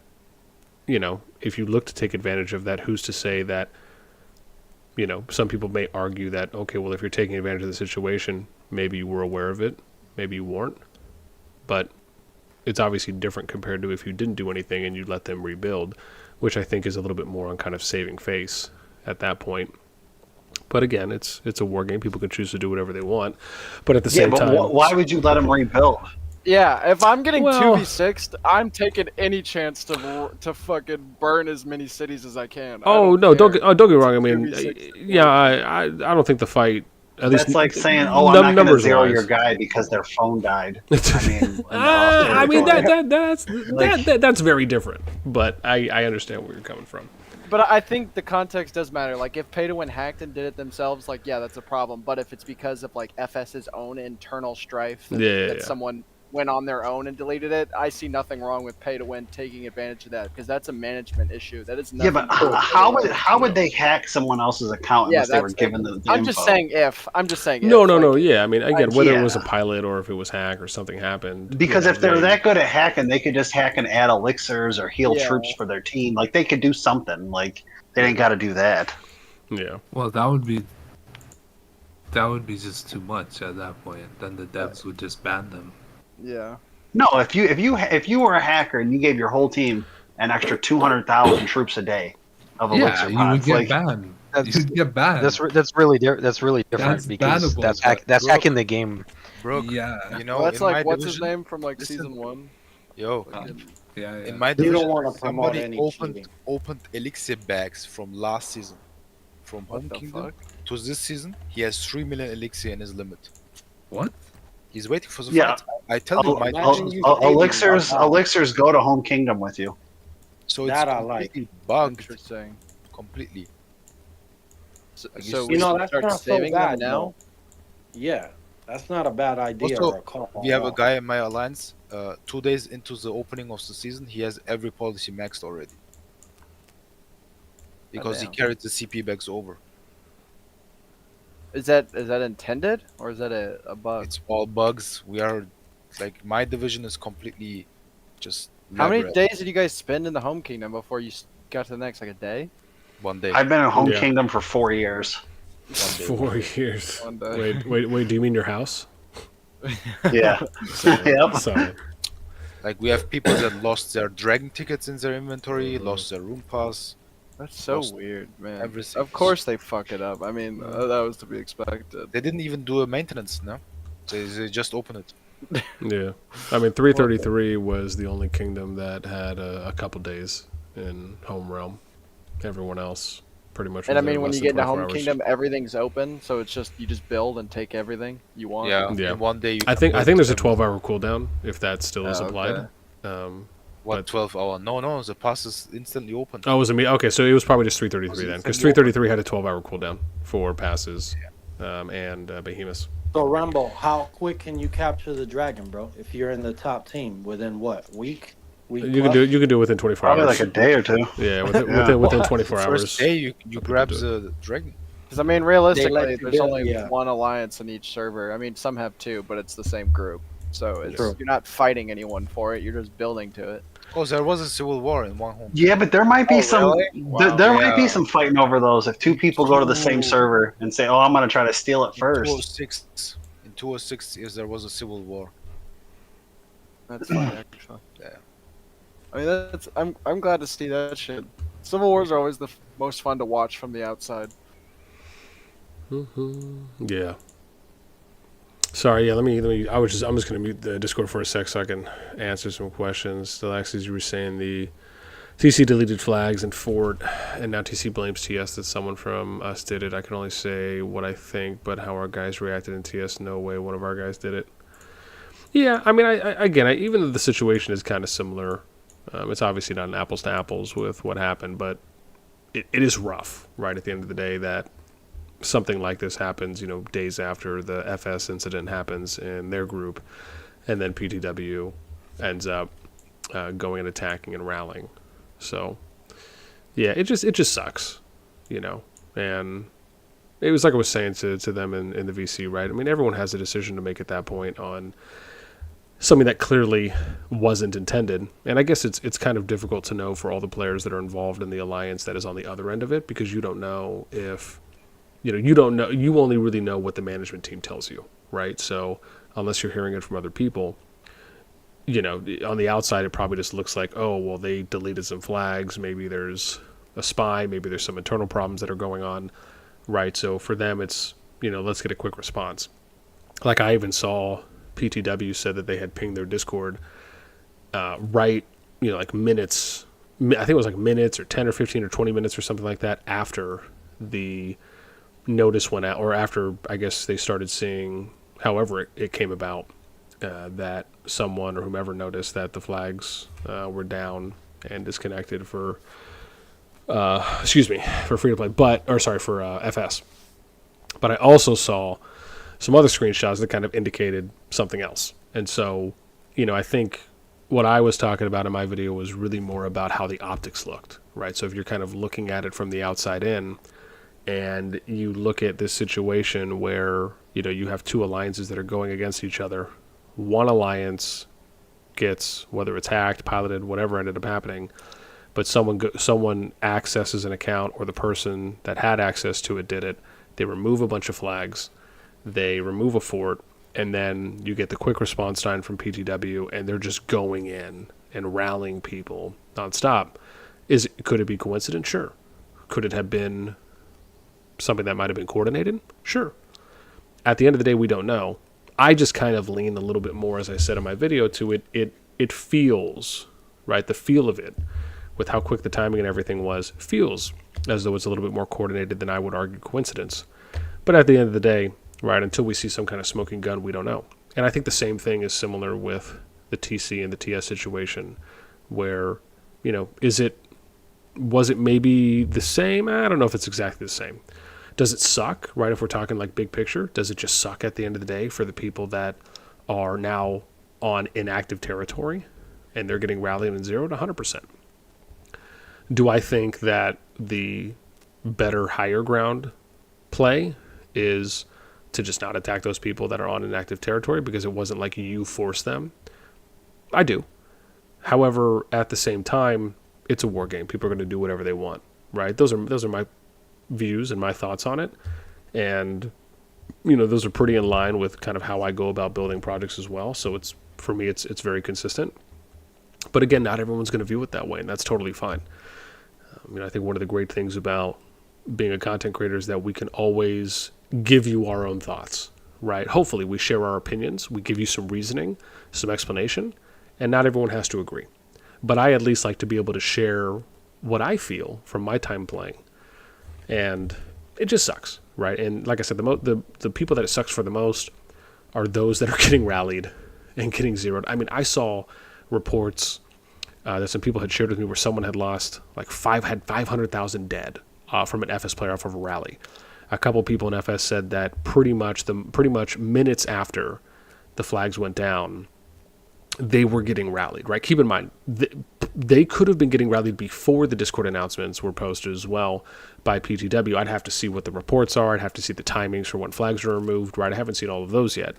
if you look to take advantage of that, who's to say that, some people may argue that, okay, well, if you're taking advantage of the situation, maybe you were aware of it, maybe you weren't. But it's obviously different compared to if you didn't do anything and you let them rebuild, which I think is a little bit more on kind of saving face at that point. But again, it's a war game. People can choose to do whatever they want. But at the same time... why would you let them rebuild? Yeah, if I'm getting Well- 2v6'd, I'm taking any chance to fucking burn as many cities as I can. Oh, no, don't get me wrong. I mean, 2v6. yeah, I don't think the fight... At least That's like saying, "Oh, I'm not going to numbers zero wise. your guy because their phone died." I mean, that's very different. But I understand where you're coming from. But I think the context does matter. Like, if Pay to Win hacked and did it themselves, like, yeah, that's a problem. But if it's because of, like, FS's own internal strife that someone went on their own and deleted it, I see nothing wrong with Pay to Win taking advantage of that, because that's a management issue. That is nothing. Yeah, but how would they hack someone else's account unless they were given the I'm info? just saying if. I'm just saying No, if. no, Like, no. Yeah, I mean, again, whether it was a Yeah. pilot or if it was hack or something happened. Because if they're that good at hacking, they could just hack and add elixirs or heal Yeah. troops for their team. Like, they could do something. Like, they ain't got to do that. Yeah. Well, that would be just too much at that point. Then the devs would just ban them. Yeah. No, if you were a hacker and you gave your whole team an extra 200,000 troops a day of elixir Yeah, you would pods, get like, banned. That's- You'd get banned. That's really different That's because bannable, that's bro. hacking the game. Brooke, Yeah. you know, Well, that's in my like, what's his division, name from, like, listen. season 1? Yo, Yeah. in my You division, don't want to promote somebody any opened cheating. elixir bags from last season, from What Home the Kingdom fuck? to this season. He has 3 million elixir in his limit. What? He's waiting for the Yeah. fight. I tell you, my imagine division, you elixirs go to Home Kingdom with you. so it's That I like. completely bugged, Interesting. completely. So, Like, so you we You know, should that's start not so saving bad them now? though. Yeah, that's not a bad idea Also, or a call. we have a guy in my alliance. 2 days into the opening of the season, he has every policy maxed already because he damn. carried the CP bags over. Is that intended, or is that a bug? It's all bugs. We are like, my division is completely just How many lab rat. days did you guys spend in the Home Kingdom before you got to the next? Like a day? 1 day. I've been in Home Yeah. Kingdom for 4 years. 1 day. 4 years. One day. Wait. Do you mean your house? Yeah. Yep. Sorry. Like, we have people that lost their dragon tickets in their inventory, lost their room pass. That's so Lost weird, man. everything. Of course they fuck it up. I mean, that was to be expected. They didn't even do a maintenance, no? They just open it. Yeah. I mean, 333 was the only kingdom that had a couple days in home realm. Everyone else pretty much. And was I mean, there when less you than get into 24 Home hours. Kingdom, everything's open, so it's just you just build and take everything you want. Yeah. Yeah. In 1 day. You I can think build there's a them. 12-hour cooldown if that still is Oh, applied. okay. What, but- 12 hour? No, the pass is instantly open. Oh, was it me? Okay, so it was probably just 333 then, because instantly 333 had a 12-hour cooldown for passes and Behemoths. So Rambo, how quick can you capture the dragon, bro? If you're in the top team, within what, week? You can do it within 24 Probably hours. like a day or two. Yeah, within 24 First hours. day, you grab do it. the dragon. Because I mean, realistically, you there's build, only yeah. one alliance in each server. I mean, some have two, but it's the same group. So it's, True. you're not fighting anyone for it. You're just building to it. Oh, there was a civil war in one home. Yeah, but there might be some. really? There might be Yeah. some fighting over those. If two people go to the same server and say, "Oh, I'm going to try to steal it first." In 206, yes, there was a civil war. That's fine, actually. Yeah. I mean, I'm glad to see that shit. Civil Wars are always the most fun to watch from the outside. Yeah. Sorry, yeah, let me I'm just gonna mute the Discord for a sec so I can answer some questions. Alexis, you were saying the TC deleted flags and Fort, and now TC blames TS that someone from us did it. I can only say what I think, but how our guys reacted in TS, no way one of our guys did it. Yeah, I mean, even though the situation is kind of similar, it's obviously not an apples to apples with what happened, but it is rough, right? At the end of the day, that something like this happens, days after the FS incident happens in their group, and then PTW ends up going and attacking and rallying. So, yeah, it just sucks, and it was like I was saying to them in the VC, right? I mean, everyone has a decision to make at that point on something that clearly wasn't intended. And I guess it's kind of difficult to know for all the players that are involved in the alliance that is on the other end of it, because you don't know if, you don't know, you only really know what the management team tells you, right? So unless you're hearing it from other people, on the outside, it probably just looks like, oh, well, they deleted some flags. Maybe there's a spy. Maybe there's some internal problems that are going on, right? So for them, it's, let's get a quick response. Like I even saw PTW said that they had pinged their Discord right, like minutes, I think it was like minutes or 10 or 15 or 20 minutes or something like that after the notice went out, or after, I guess, they started seeing, however it came about, that someone or whomever noticed that the flags were down and disconnected for free to play, for FS. But I also saw some other screenshots that kind of indicated something else. And so, I think what I was talking about in my video was really more about how the optics looked, right? So if you're kind of looking at it from the outside in, and you look at this situation where, you have two alliances that are going against each other. One alliance gets, whether it's hacked, piloted, whatever ended up happening, but someone accesses an account, or the person that had access to it did it. They remove a bunch of flags. They remove a fort, and then you get the quick response time from PTW, and they're just going in and rallying people nonstop. Could it be coincidence? Sure. Could it have been something that might have been coordinated? Sure. At the end of the day, we don't know. I just kind of lean a little bit more, as I said in my video, to it. It feels, right, the feel of it, with how quick the timing and everything was, feels as though it's a little bit more coordinated than I would argue coincidence. But at the end of the day, right, until we see some kind of smoking gun, we don't know. And I think the same thing is similar with the TC and the TS situation, where, was it maybe the same? I don't know if it's exactly the same. Does it suck, right, if we're talking like big picture? Does it just suck at the end of the day for the people that are now on inactive territory and they're getting rallied and zeroed? 100%. Do I think that the better higher ground play is to just not attack those people that are on inactive territory because it wasn't like you forced them? I do. However, at the same time, it's a war game. People are going to do whatever they want, right? Those are my views and my thoughts on it. And, those are pretty in line with kind of how I go about building projects as well. So for me, it's very consistent. But again, not everyone's going to view it that way, and that's totally fine. I think one of the great things about being a content creator is that we can always give you our own thoughts, right? Hopefully we share our opinions, we give you some reasoning, some explanation, and not everyone has to agree. But I at least like to be able to share what I feel from my time playing. And it just sucks, right? And like I said, the people that it sucks for the most are those that are getting rallied and getting zeroed. I saw reports that some people had shared with me where someone had lost, had 500,000 dead from an FS player off of a rally. A couple people in FS said that pretty much minutes after the flags went down, they were getting rallied, right? Keep in mind, they could have been getting rallied before the Discord announcements were posted as well by PTW. I'd have to see what the reports are. I'd have to see the timings for when flags are removed, right? I haven't seen all of those yet.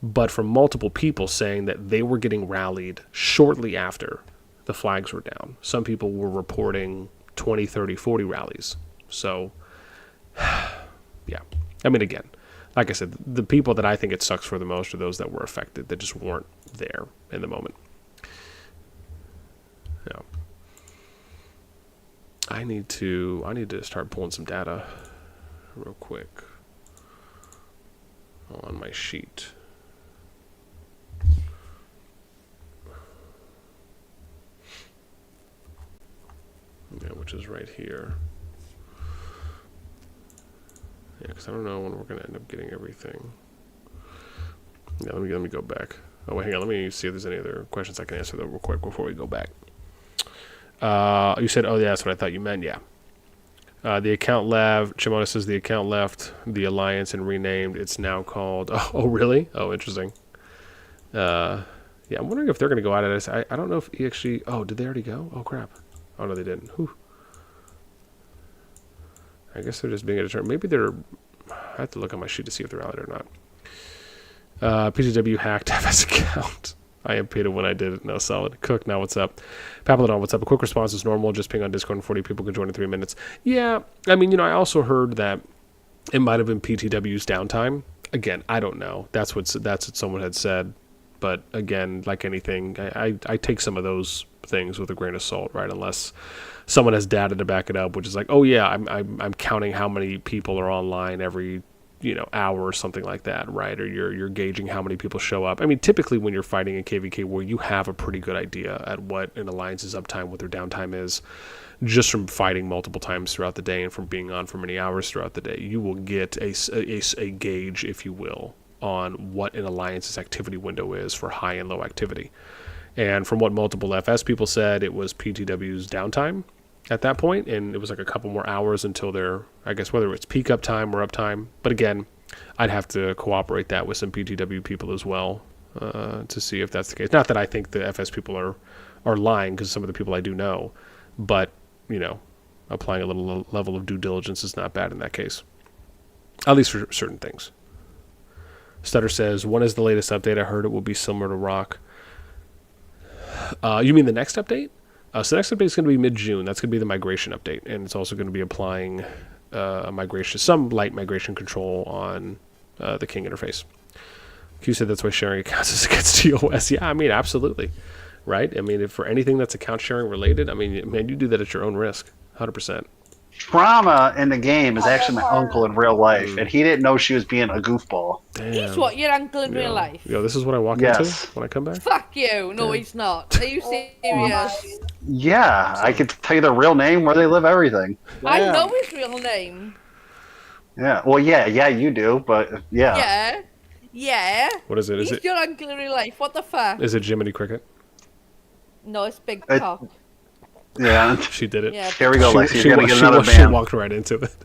But from multiple people saying that they were getting rallied shortly after the flags were down. Some people were reporting 20, 30, 40 rallies. So, yeah. Again, like I said, the people that I think it sucks for the most are those that were affected, that just weren't there in the moment. Yeah. I need to start pulling some data real quick on my sheet. Yeah, which is right here. Yeah, because I don't know when we're going to end up getting everything. Yeah, let me go back. Oh, wait, hang on. Let me see if there's any other questions I can answer though real quick before we go back. You said, oh, yeah, that's what I thought you meant. Yeah. The account left. Chimona says the account left the alliance and renamed. It's now called. Oh, really? Oh, interesting. Yeah, I'm wondering if they're going to go out at us. I don't know if he actually. Oh, did they already go? Oh, crap. Oh, no, they didn't. Whew. I guess they're just being a determined. Maybe they're. I have to look on my sheet to see if they're out or not. PTW hacked FS account. I am Peter when I did it. No, solid. Cook, now what's up? Papillon, what's up? A quick response is normal. Just ping on Discord and 40 people can join in 3 minutes. Yeah, I mean, I also heard that it might have been PTW's downtime. Again, I don't know. That's what someone had said. But again, like anything, I take some of those things with a grain of salt, right? Unless someone has data to back it up, which is like, oh yeah, I'm counting how many people are online every hour or something like that, right? Or you're gauging how many people show up. I mean, typically when you're fighting a KVK war, you have a pretty good idea at what an alliance's uptime, what their downtime is, just from fighting multiple times throughout the day and from being on for many hours throughout the day. You will get a gauge, if you will, on what an alliance's activity window is for high and low activity. And from what multiple FS people said, it was PTW's downtime at that point, and it was like a couple more hours until their, I guess, whether it's peak uptime or uptime. But again, I'd have to cooperate that with some PTW people as well to see if that's the case. Not that I think the FS people are lying, because some of the people I do know, but applying a little level of due diligence is not bad in that case, at least for certain things. Stutter says, when is the latest update? I heard it will be similar to Rock. You mean the next update? So the next update is going to be mid-June. That's going to be the migration update, and it's also going to be applying some light migration control on the King interface. Q said that's why sharing accounts is against TOS. Yeah, I mean, absolutely, right? I mean, if for anything that's account sharing related, I mean, man, you do that at your own risk, 100%. Trauma in the game is actually my uncle in real life, and he didn't know she was being a goofball. Damn. He's what, your uncle in real life? Yo, this is what I walk into when I come back? Fuck you. No, he's not. Are you serious? Yeah, I could tell you their real name, where they live, everything. I know his real name. Yeah, well, yeah, you do, but yeah. Yeah. What is it? He's your uncle in real life. What the fuck? Is it Jiminy Cricket? No, it's Big Cock. Yeah. She did it. Yeah. Here we go, Lexi. You're gonna get another she band. walked right into it.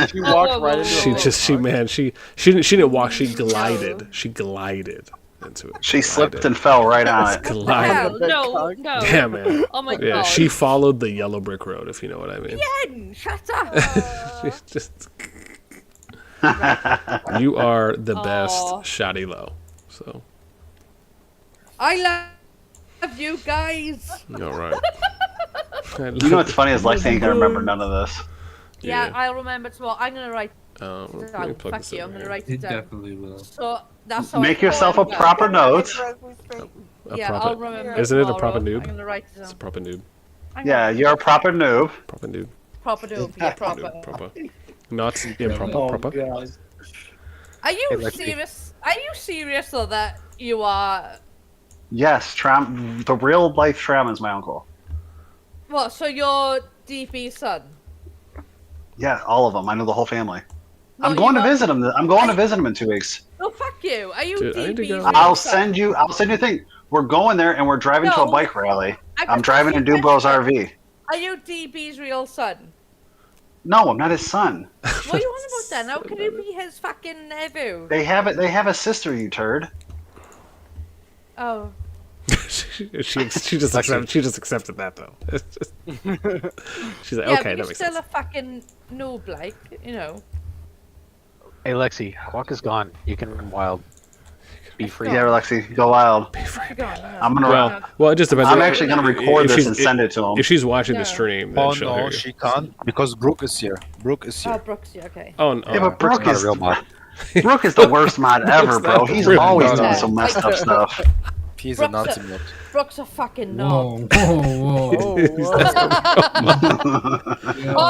She walked right into it. She didn't walk. She glided. She glided into it. She slipped and fell right on it. Glided. No. Yeah, man. Oh my Yeah, god. she followed the yellow brick road, if you know what I mean. Yen, shut up. She's just. You are the best, Shoddy Low. So. I love you guys. All right. You know what's funny is Lexi ain't gonna remember none of this. Yeah, I'll remember tomorrow. I'm gonna write it Let me down. plug Fuck this you. in I'm gonna here. write it It down. definitely will. So that's how Make yourself a proper note. I'll remember. Isn't it a tomorrow. proper noob? I'm gonna write it down. It's a proper noob. Yeah, you're a proper noob. Proper noob. Proper noob. Yeah, proper. Proper. Not improper. Proper. God. Are you serious? Are you serious though that you are? Yes, the real life Tram is my uncle. What? So you're DP's son? Yeah, all of them. I know the whole family. No, I'm going to you are- visit him. I'm going to visit him in 2 weeks. Oh fuck you! Are you Dude, I need to DP's go. real I'll son? send you a thing. We're going there and we're driving to a No. bike rally. I've I'm got driving to a question. Dubro's RV. Are you DP's real son? No, I'm not his son. What are you on about then? How can you be his fucking nephew? They have it. They have a sister, you turd. Oh. she just accepted that though. It's just, she's like, Yeah, okay, but that you're makes still sense. a fucking noob, like, you know. Hey, Lexi, Hawk is gone. You can run wild. Be free. Yeah, Alexi, go wild. I'm gonna. Well, it just depends. I'm actually gonna record If this she's- and send it to him. If she's watching the No. stream, then Oh she'll hear no, you. she can't because Brooke is here. Brooke is Oh, here. Brooks, yeah, okay. Oh, no. Yeah, but Brooke not a is real mod. Brooke is the worst mod ever, bro. He's real always mod. doing some messed up stuff. He's a Brooke's Nazi mod. Brooks a fucking knob. Whoa.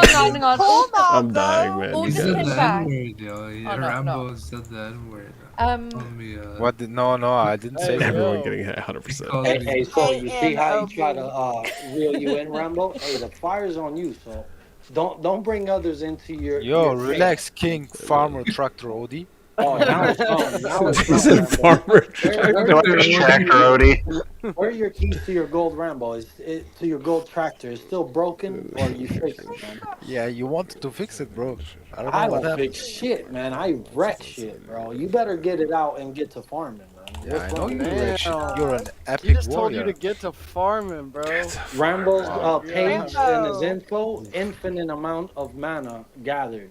Hang on. Hold on. I'm dying, man. Oh, You He just said guys- hit the back. N-word, yo. Oh, no, Rambo no. said the N-word. Um, Told me, What? No, I didn't say that. Everyone getting hit 100%. called Hey, me- hey, so you see how he A-N-O-B. try to reel you in, Rambo? Hey, the fire's on you, so don't bring others into your. Yo, your relax, King Farmer Tractor Odie. Oh, now it's gone. Now it's He's gone, a Rambo. farmer. There's tractor, Odie. Where are your keys to your gold Rambo? Is it to your gold tractor? Is still broken or you fix it, man? Yeah, you wanted to fix it, bro. I don't know I what don't happened. fix shit, man. I wreck shit, bro. You better get it out and get to farming, man. Yeah, What's I know wrong you with Man. rich. You're an He epic just told you warrior. to get to farming, bro. Rambo's page and his Rambo. info, infinite amount of mana gathered.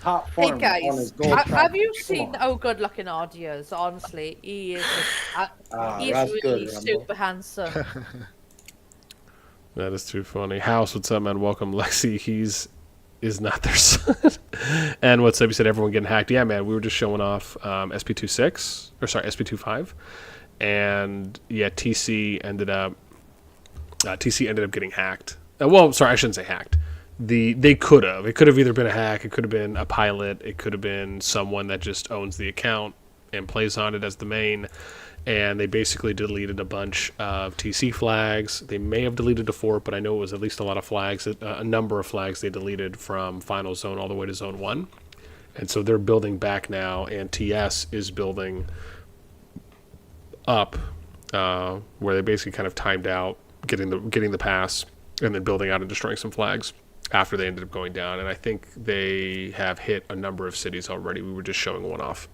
Top Hey farmer on his guys, gold have tractor. you Come seen on. how good looking Odie is? Honestly, he is. He's That's really good, Rambo. super handsome. That is too funny. House, what's up, man? Welcome, Lexi. He's is not their son. And what's up? You said everyone getting hacked. Yeah, man. We were just showing off SB2-6 or sorry SB2-5, and yeah, TC ended up getting hacked. Well, sorry, I shouldn't say hacked. They could have. It could have either been a hack. It could have been a pilot. It could have been someone that just owns the account and plays on it as the main. And they basically deleted a bunch of TC flags. They may have deleted a fort, but I know it was at least a lot of flags, a number of flags they deleted from Final Zone all the way to Zone 1. And so they're building back now, and TS is building up, where they basically kind of timed out getting the pass and then building out and destroying some flags after they ended up going down. And I think they have hit a number of cities already. We were just showing one off.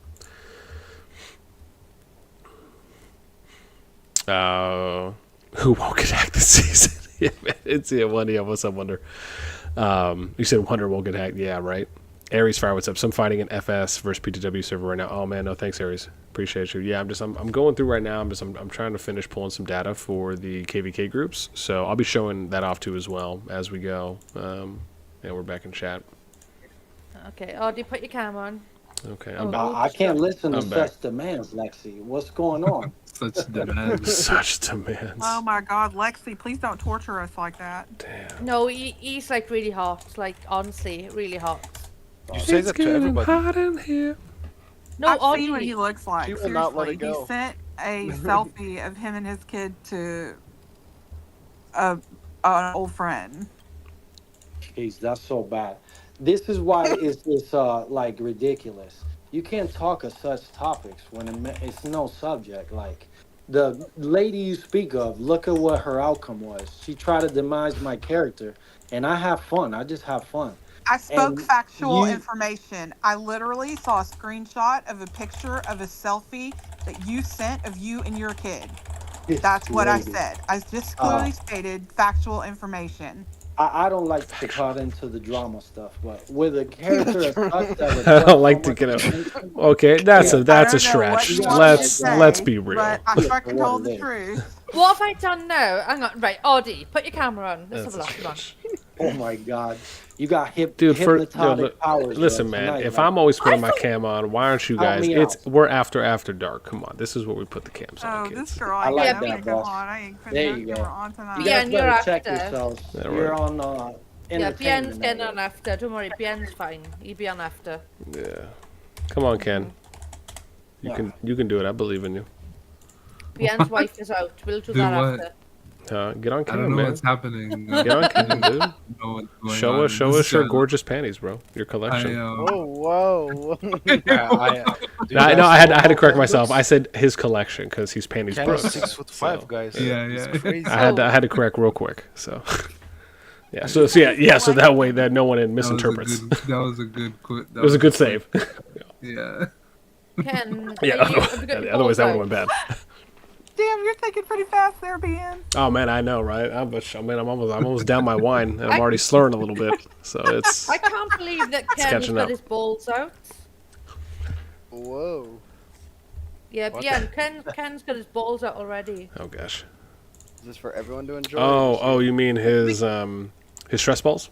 Who won't get hacked this season? Yeah, man, it's one. Yeah, what's up, Wonder? You said Wonder won't get hacked. Yeah, right. Aries Fire, what's up? So I'm fighting an FS versus PTW server right now. Oh man, no thanks, Aries. Appreciate you. Yeah, I'm going through right now. I'm trying to finish pulling some data for the KVK groups. So I'll be showing that off too as well as we go. And we're back in chat. Okay, Odie, put your camera on. Okay, Oh, I'm back. I can't listen to I'm back. such demands, Lexi. What's going on? Such demands. Such demands. Oh my God, Lexi, please don't torture us like that. Damn. No, he's like really hot. Like honestly, really hot. You say that to everybody. Hot in here. No, I've seen what he Odie. looks like. She will Seriously, not let it go. he sent a selfie of him and his kid to an old friend. Jeez, that's so bad. This is why it's like ridiculous. You can't talk of such topics when it's no subject. Like the lady you speak of, look at what her outcome was. She tried to demise my character, and I have fun. I just have fun. I spoke And factual you- information. I literally saw a screenshot of a picture of a selfie that you sent of you and your kid. That's what I Lady. said. I just clearly stated factual information. I don't like to cut into the drama stuff, but with a character as such that I don't like to much get up. attention, Okay, that's Yeah. a that's I a don't know what stretch. you want me to Let's say, be real. But I Yeah, fucking what told it the is. truth. What have I done now? Hang on. Right, Odie, put your camera on. Let's have a look. Come on. oh my god, you got Dude, hypnotic powers. listen, bro, man. tonight, If man. I'm always putting my cam on, why aren't you Help guys? me We're after dark. Come on, this is where we put the cams on, Oh, kids. this girl, I I like ain't that, gonna boss. come on. I ain't putting There no you go. camera on tonight. You Yeah, guys and you're better check after. yourselves. Yeah, You're right. on Yeah, Bien's entertainment. getting network. on after. Don't worry, Bien's fine. He'll be on after. Yeah. Come on, Ken. You Yeah. can do it. I believe in you. Bien's wife is out. We'll do Do that what? after. Get on I cam, don't know man. what's happening. Get on cam, dude. Know what's going Show on. us This your channel. gorgeous panties, bro. Your collection. Oh, whoa. I had to correct myself. I said his collection because he's panties Ken broke. is 6'5", So, guys. Yeah, It's yeah. crazy. I had to correct real quick. So yeah. So that way that no one misinterprets. That was a good quit. It was a good save. Yeah. Ken, Yeah. have you got your Otherwise, that balls would have out? been bad. Damn, you're thinking pretty fast there, Ben. Oh man, I know, right? I'm almost down my wine, and I'm already slurring a little bit. So it's I can't believe that Ken has catching got up. his balls out. Whoa. Yeah, What? Bien, Ken's got his balls out already. oh gosh. Is this for everyone to enjoy? Oh, you mean his stress balls?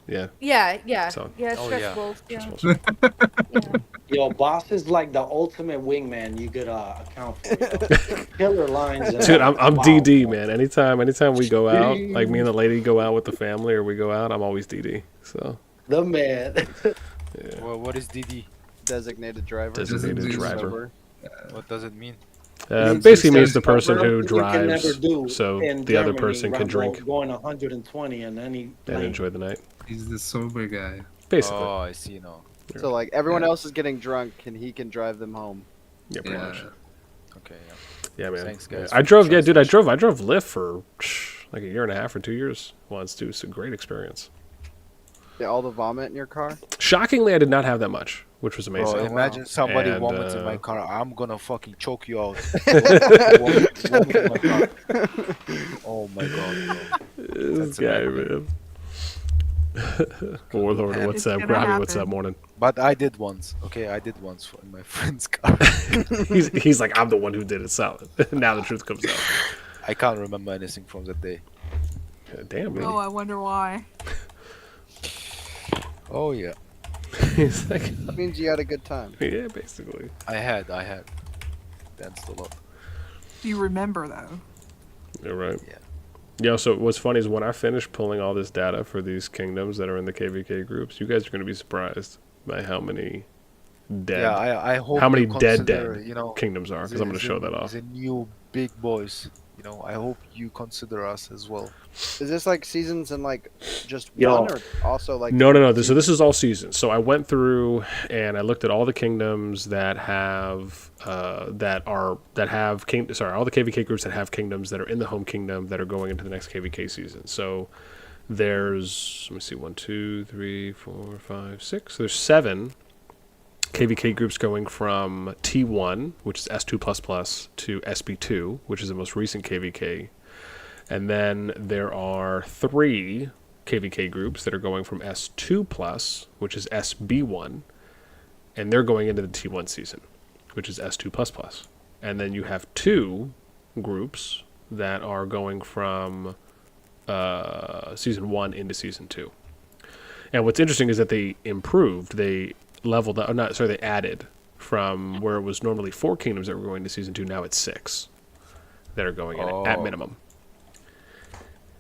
Yeah. Yeah. So- Yeah, Oh, stress yeah. balls. Yeah. Stress balls. yeah. Yo, boss is like the ultimate wingman you could account for. Yo. Killer lines. and Dude, I'm wow. DD, man. Anytime we go out, like me and the lady go out with the family, or we go out, I'm always DD. So The man. yeah. Well, what is DD? Designated driver. Designated driver. Sober. What does it mean? Basically means the He says person who you can never drives, do so in the other Germany, person can Rambo, drink Going 120 and then he and enjoy the night. He's the sober guy. Basically. Oh, I see now. So like everyone else is getting drunk, and he can drive them home. Yeah, pretty much. Okay, yeah. Yeah, man. Thanks, Yeah. guys, I for drove. the Yeah, dude. I translation. drove Lyft for like a year and a half or 2 years once, dude. It's a great experience. Yeah, all the vomit in your car. Shockingly, I did not have that much, which was amazing. Bro, imagine somebody And, vomits in my car. I'm gonna fucking choke you out. Vomit in my car. Oh my god, bro. This That's a guy, nightmare. man. Warlord, Yeah. what's It's up? gonna Grabby, what's up? happen. Morning. But I did once. Okay, I did once in my friend's car. He's like, I'm the one who did it. Solid. Now the truth comes out. I can't remember anything from that day. Yeah, damn, man. Oh, I wonder why. Oh yeah, He's like, That means you had a good time. yeah, basically. I had. Danced a lot. You remember though. You're right. Yeah. Yeah, so what's funny is when I finish pulling all this data for these kingdoms that are in the KVK groups, you guys are going to be surprised by how many dead, Yeah, I hope how many you dead consider, you know, kingdoms are, because I'm going to show that off. The new big boys. You know, I hope you consider us as well. Is this like seasons and like just Yo. one, or also like? No. So this is all seasons. So I went through and I looked at all the kingdoms that have all the KVK groups that have kingdoms that are in the home kingdom that are going into the next KVK season. So there's, let me see, 1, 2, 3, 4, 5, 6. There's 7 KVK groups going from T1, which is S2++, to SB2, which is the most recent KVK. And then there are 3 KVK groups that are going from S2+, which is SB1, and they're going into the T1 season, which is S2++. And then you have 2 groups that are going from Season 1 into Season 2. And what's interesting is that they improved, they leveled up, they added from where it was normally 4 kingdoms that were going to Season 2, now it's 6 that are going in at minimum.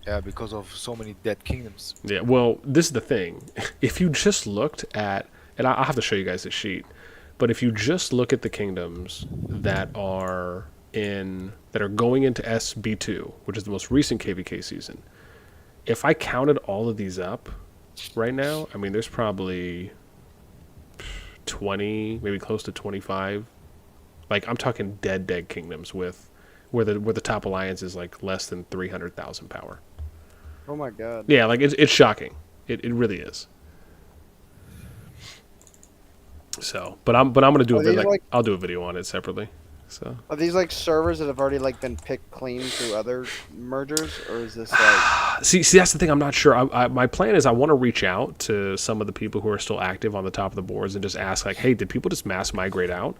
Yeah, because of so many dead kingdoms. Yeah, well, this is the thing. If you just looked at, and I'll have to show you guys the sheet, but if you just look at the kingdoms that are going into SB2, which is the most recent KVK season, if I counted all of these up right now, I mean, there's probably 20, maybe close to 25. Like, I'm talking dead kingdoms with where the top alliance is like less than 300,000 power. Oh my god. Yeah, like it's shocking. It really is. So, but I'm gonna do I'll do a video on it separately. So Are these like servers that have already like been picked clean through other mergers, or is this like? see, that's the thing. I'm not sure. My plan is I want to reach out to some of the people who are still active on the top of the boards and just ask, like, hey, did people just mass migrate out?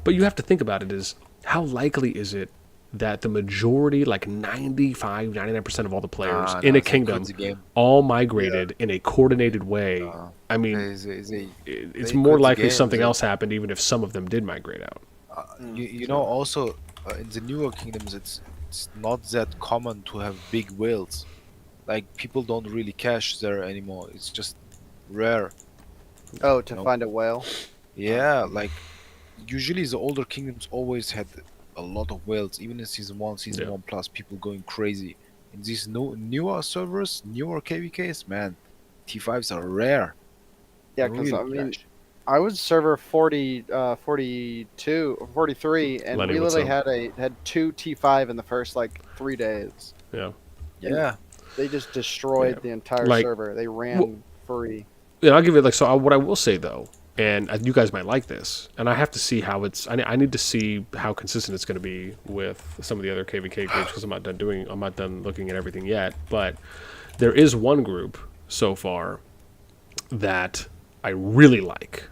But you have to think about it: is how likely is it that the majority, like 95, 99% of all the players in a kingdom, all migrated in a coordinated way? I mean, it's more likely something else happened, even if some of them did migrate out. You know, also in the newer kingdoms, it's not that common to have big whales. Like, people don't really cache there anymore. It's just rare. Oh, to find a whale. Yeah, like usually the older kingdoms always had a lot of whales, even in Season 1, Season 1 Plus, people going crazy. In these newer servers, newer KVKs, man, T5s are rare. Yeah, because I mean, I was server 42, 43, and Lenny, we what's literally up? had 2 T5 in the first like 3 days. Yeah. Yeah. They just destroyed the entire server. They ran free. Yeah, I'll give it what I will say though, and you guys might like this, and I have to see how I need to see how consistent it's going to be with some of the other KVK groups, because I'm not done looking at everything yet. But there is one group so far that I really like,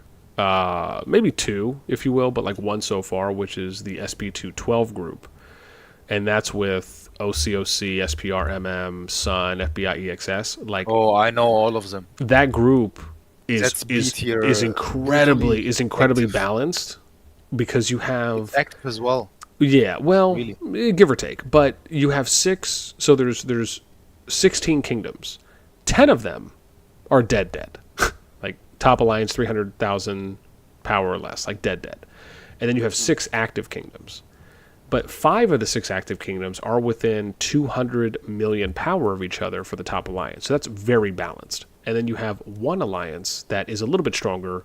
maybe 2, if you will, but like 1 so far, which is the SB2-12 group, and that's with OCOC, SPRMM, Sun, FBI, EXS. Like, oh, I know all of them. That group is incredibly balanced, because you have it's active as well. Yeah, well, really. Give or take, but you have 6. So there's 16 kingdoms. 10 of them are dead. Like top alliance, 300,000 power or less, like dead. And then you have 6 active kingdoms. But 5 of the 6 active kingdoms are within 200 million power of each other for the top alliance. So that's very balanced. And then you have 1 alliance that is a little bit stronger,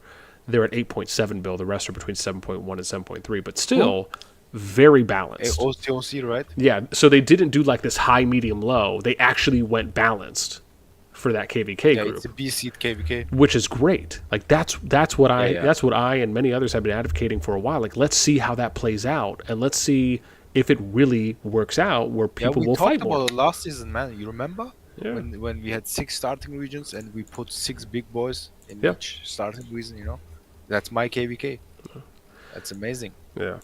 they're at 8.7 bill. The rest are between 7.1 and 7.3, but still very balanced. OC, right? Yeah, so they didn't do like this high, medium, low. They actually went balanced for that KVK Yeah, group, it's a B seed KVK. which is great. Like that's what yeah. that's what I and many others have been advocating for a while. Like let's see how that plays out, and let's see if it really works out where people will fight more. We talked about it last season, man. You remember? Yeah. When we had 6 starting regions and we put 6 big boys in Yeah. each starting region, you know? That's my KVK. That's amazing. Yeah.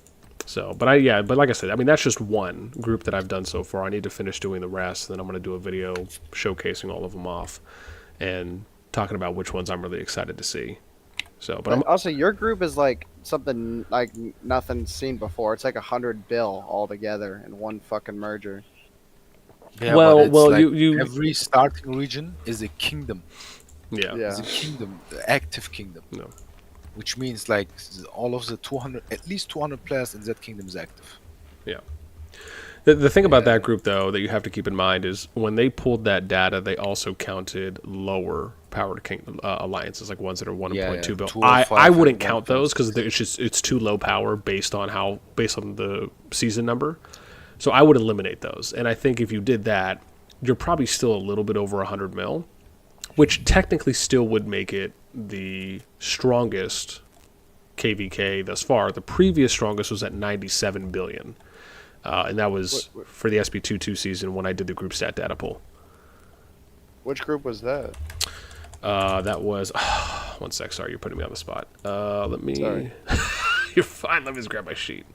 So, but like I said, I mean, that's just one group that I've done so far. I need to finish doing the rest. Then I'm going to do a video showcasing all of them off and talking about which ones I'm really excited to see. So, but also your group is like something like nothing seen before. It's like 100 bill all together in one fucking merger. Yeah, Well- but it's well, like you- every starting region is a kingdom. yeah. It's a kingdom, the active kingdom. No. Which means like all of the 200, at least 200 players in that kingdom is active. Yeah. The thing about that group, though, that you have to keep in mind is when they pulled that data, they also counted lower powered alliances, like ones that are 1.2 bill. I wouldn't count those because it's too low power based on the season number. So I would eliminate those. And I think if you did that, you're probably still a little bit over 100 mil, which technically still would make it the strongest KVK thus far. The previous strongest was at 97 billion. And that was for the SB2-5 season when I did the group stat data pool. Which group was that? That was... one sec, sorry, you're putting me on the spot. Let me... Sorry. You're fine, let me just grab my sheet.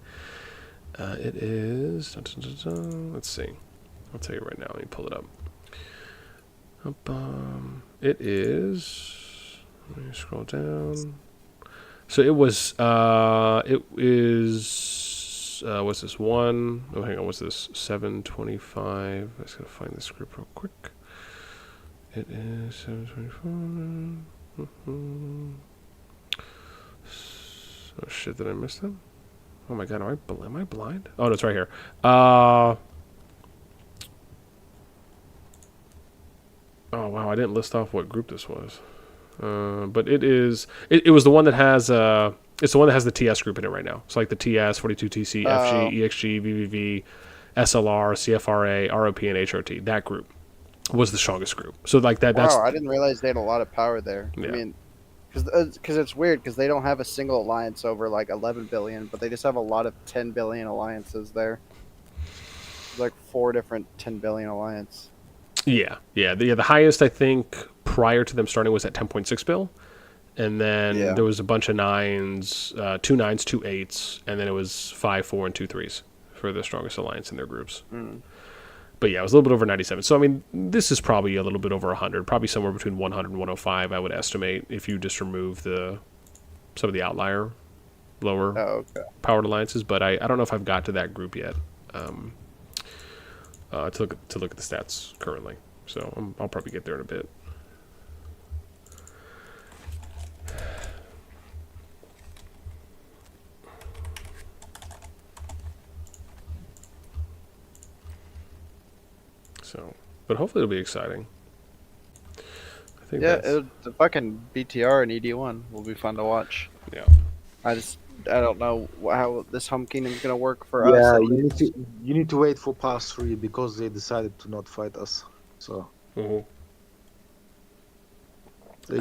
It is... let's see. I'll tell you right now, let me pull it up. It is... Let me scroll down. So it was... it is... what's this? One... Oh, hang on, what's this? 725. I just gotta find this group real quick. It is 725. Oh shit, did I miss them? Oh my god, am I blind? Oh, no, it's right here. Oh wow, I didn't list off what group this was. But it is. It was the one that has. It's the one that has the TS group in it right now. So like the TS, 42TC, FG, EXG, VVV, SLR, CFRA, ROP, and HRT. That group was the strongest group. So like that. That's. Wow, I didn't realize they had a lot of power there. Yeah. I mean, because it's weird because they don't have a single alliance over like 11 billion, but they just have a lot of 10 billion alliances there. Like 4 different 10 billion alliance. Yeah. The highest I think prior to them starting was at 10.6 bill, and then there was a bunch of 9s, 2 9s, 2 8s, and then it was 5 4 and 2 3s for the strongest alliance in their groups. But yeah, it was a little bit over 97. So I mean, this is probably a little bit over 100, probably somewhere between 100 and 105. I would estimate if you just remove some of the outlier lower powered alliances. But I don't know if I've got to that group yet. To look at the stats currently, so I'll probably get there in a bit. So, but hopefully it'll be exciting. I think the fucking BTR and ED1 will be fun to watch. Yeah. I don't know how this home kingdom is gonna work for us. Yeah, you need to wait for pass 3 because they decided to not fight us. So they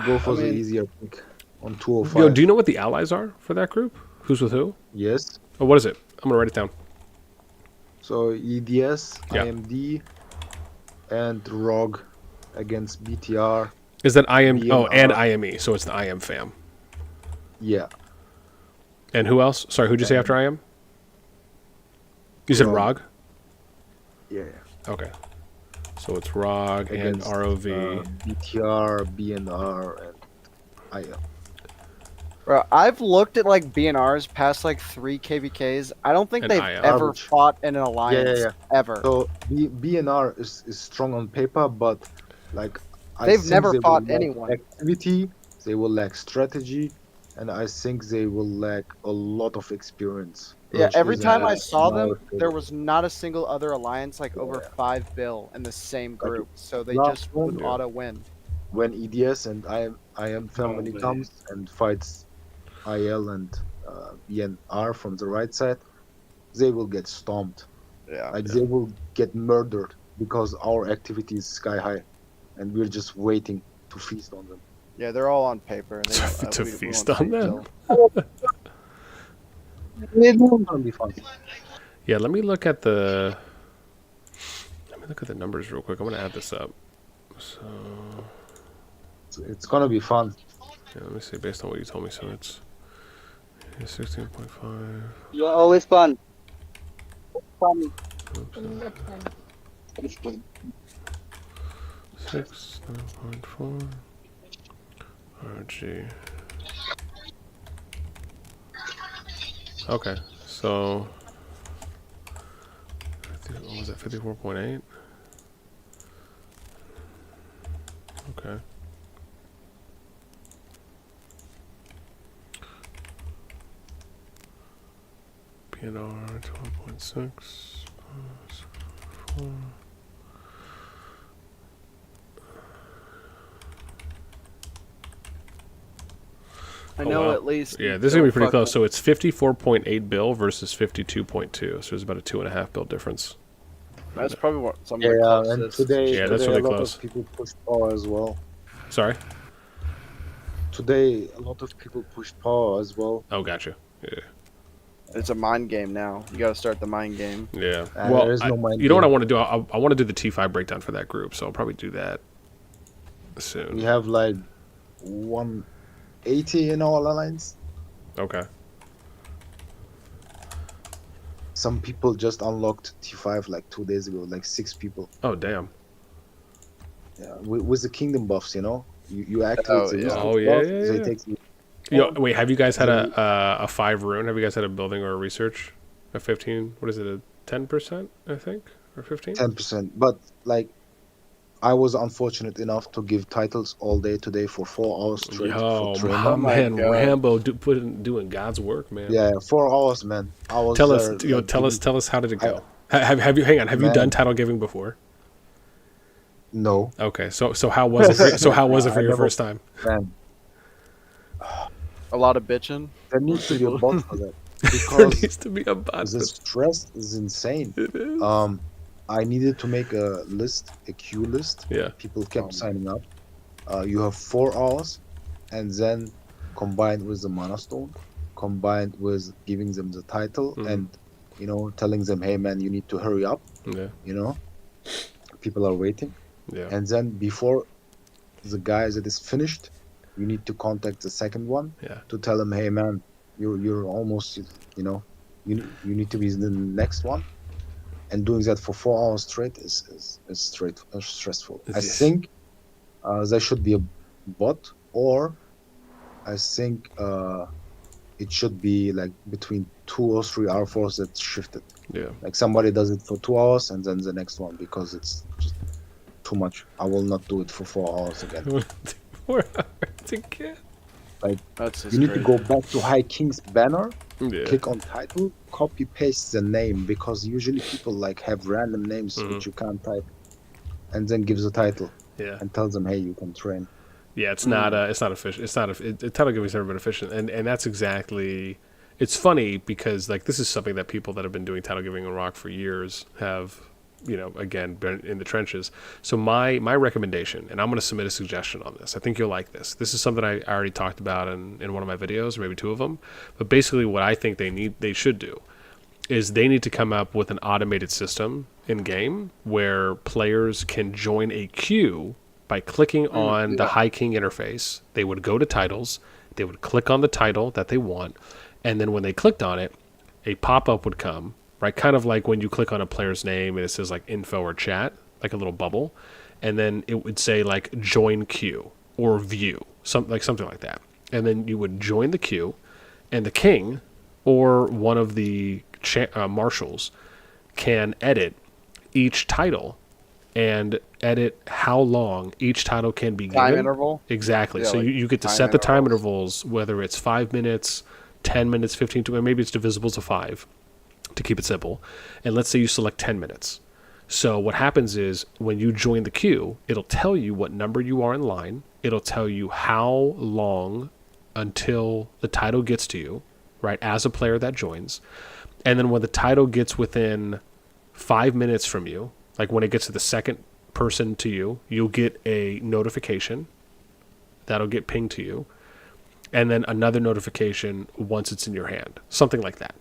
go for the easier pick on 205. Yo, do you know what the allies are for that group? Who's with who? Yes. Oh, what is it? I'm gonna write it down. So EDS, Yeah. IMD, and ROG against BTR. Is that IM? BMR. Oh, and IME. So it's the IM fam. Yeah. And who else? Sorry, who'd you say after IM? You said ROG? Yeah. Okay. So it's ROG and Against, ROV. BTR, BNR, and IM. Bro, I've looked at like BNR's past like 3 KVKs. I don't think And they've IM. ever Average. fought in an alliance ever. So BNR is strong on paper, but like They've think never they will fought lack anyone. Activity, they will lack strategy, and I think they will lack a lot of experience. Yeah, which every is time I a saw them, small there was not a single other alliance like over 5 bill in the same group. So they just would auto win. when EDS and IM family comes and fights IL and BNR from the right side, they will get stomped. Yeah. Like they will get murdered because our activity is sky high, and we're just waiting to feast on them. Yeah, they're all on paper. They don't, To we feast won't on see them. till- It's gonna be fun. Yeah, let me look at the numbers real quick. I'm gonna add this up. So It's gonna be fun. yeah, let me see based on what you told me. So it's 16.5. You're always fun. Fun. 6, 7.4. RG. Okay, so what was it? 54.8. Okay. PNR 12.6. 4. I know wow. at least. Yeah, this is gonna be pretty close. So it's 54.8 bill versus 52.2. So there's about a 2.5 bill difference. That's probably what some of the Yeah, and closest. today, Yeah, that's today really a lot close. of people pushed power as well. Sorry. Today, a lot of people pushed power as well. Oh, gotcha. Yeah. It's a mind game now. You got to start the mind game. Yeah. There is no mind you know what I game. want to do? I want to do the T5 breakdown for that group, so I'll probably do that soon. We have like 180 in all alliance. Okay. Some people just unlocked T5 like 2 days ago, like 6 people. Oh, damn. Yeah, with the kingdom buffs, you know, you activate Oh, the yeah. resource Oh, yeah, buff, yeah, they yeah. take the- Yo, wait, have you guys had a 5 rune? Have you guys had a building or a research? A 15? What is it? A 10%, I think? Or 15? 10%. But like, I was unfortunate enough to give titles all day today for 4 hours straight Yo, for training. my my man, God. Rambo doing God's work, man. Yeah, 4 hours, man. I was Tell us, there, yo, like, tell giving- us, how did it go? Have you? Hang on, have you Man. done title giving before? No, Okay, so how was it? So how was it for I your never- first time? man. A lot of bitching. There needs to be a bot for that There because needs to be a bot. the stress is insane. It is. I needed to make a list, a queue list. Yeah. People kept signing up. You have 4 hours, and then combined with the mana stone, combined with giving them the title, Mhm. and you know, telling them, hey man, you need to hurry up. Yeah. You know, people are waiting. Yeah. And then before the guy that is finished, you need to contact the second one Yeah. to tell him, hey man, you're almost, you know, you need to be the next one. And doing that for 4 hours straight is stressful. I Yes. think there should be a bot, or I think it should be like between 2 or 3 R4s that's shifted. Yeah. Like somebody does it for 2 hours and then the next one, because it's just too much. I will not do it for 4 hours again. 4 hours again. That's just You need crazy. to go back to High King's banner, Yeah. click on title, copy paste the name, because usually people like have random names which you can't type, and then give the title Yeah. and tell them, hey, you can train. Yeah, it's not efficient. It's not title giving's never been efficient, and that's exactly. It's funny because like this is something that people that have been doing title giving in Rock for years have, you know, again been in the trenches. So my recommendation, and I'm going to submit a suggestion on this. I think you'll like this. This is something I already talked about in one of my videos, or maybe 2 of them. But basically, what I think they should do is they need to come up with an automated system in game where players can join a queue by clicking on the High King interface. They would go to titles, they would click on the title that they want, and then when they clicked on it, a pop-up would come, right? Kind of like when you click on a player's name and it says like info or chat, like a little bubble, and then it would say like join queue or view, something like that. And then you would join the queue, and the king or one of the marshals can edit each title and edit how long each title can be Time given. interval? Exactly. Yeah, So like you get to time set the time intervals, whether it's 5 minutes, 10 minutes, 15, maybe it's divisible to 5 to keep it simple. And let's say you select 10 minutes. So what happens is when you join the queue, it'll tell you what number you are in line. It'll tell you how long until the title gets to you, right, as a player that joins. And then when the title gets within 5 minutes from you, like when it gets to the second person to you, you'll get a notification that'll get pinged to you, and then another notification once it's in your hand, something like that.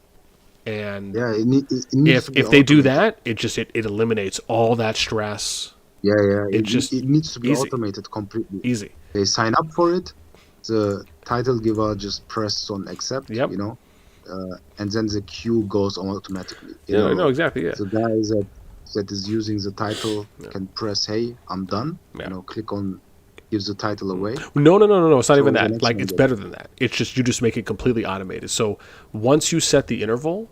And Yeah, it needs to be if they do automated. that, it eliminates all that stress. Yeah, It's just it needs to be easy. automated completely. Easy. They sign up for it. The title giver just press on accept. Yep. You know, and then the queue goes on automatically. Yeah, no, exactly. Yeah. The guy that is using the title can press, "Hey, I'm done." Yeah. You know, click on, gives the title away. No. It's not So even the that. next Like, one it's goes. better than that. It's just you just make it completely automated. So once you set the interval,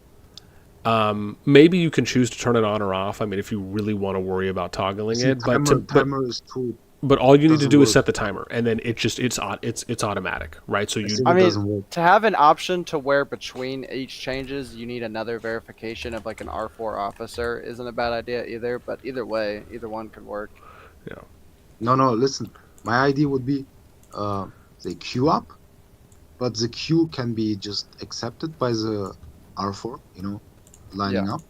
maybe you can choose to turn it on or off. I mean, if you really want to worry about toggling See, it, timer is too. but all you need to doesn't do is work. set the timer, and then it's automatic, right? So I you think I it doesn't mean, work. to have an option to where between each changes you need another verification of like an R4 officer isn't a bad idea either. But either way, either one could work. No. Listen, my idea would be, they queue up, but the queue can be just accepted by the R4. You know, lining up,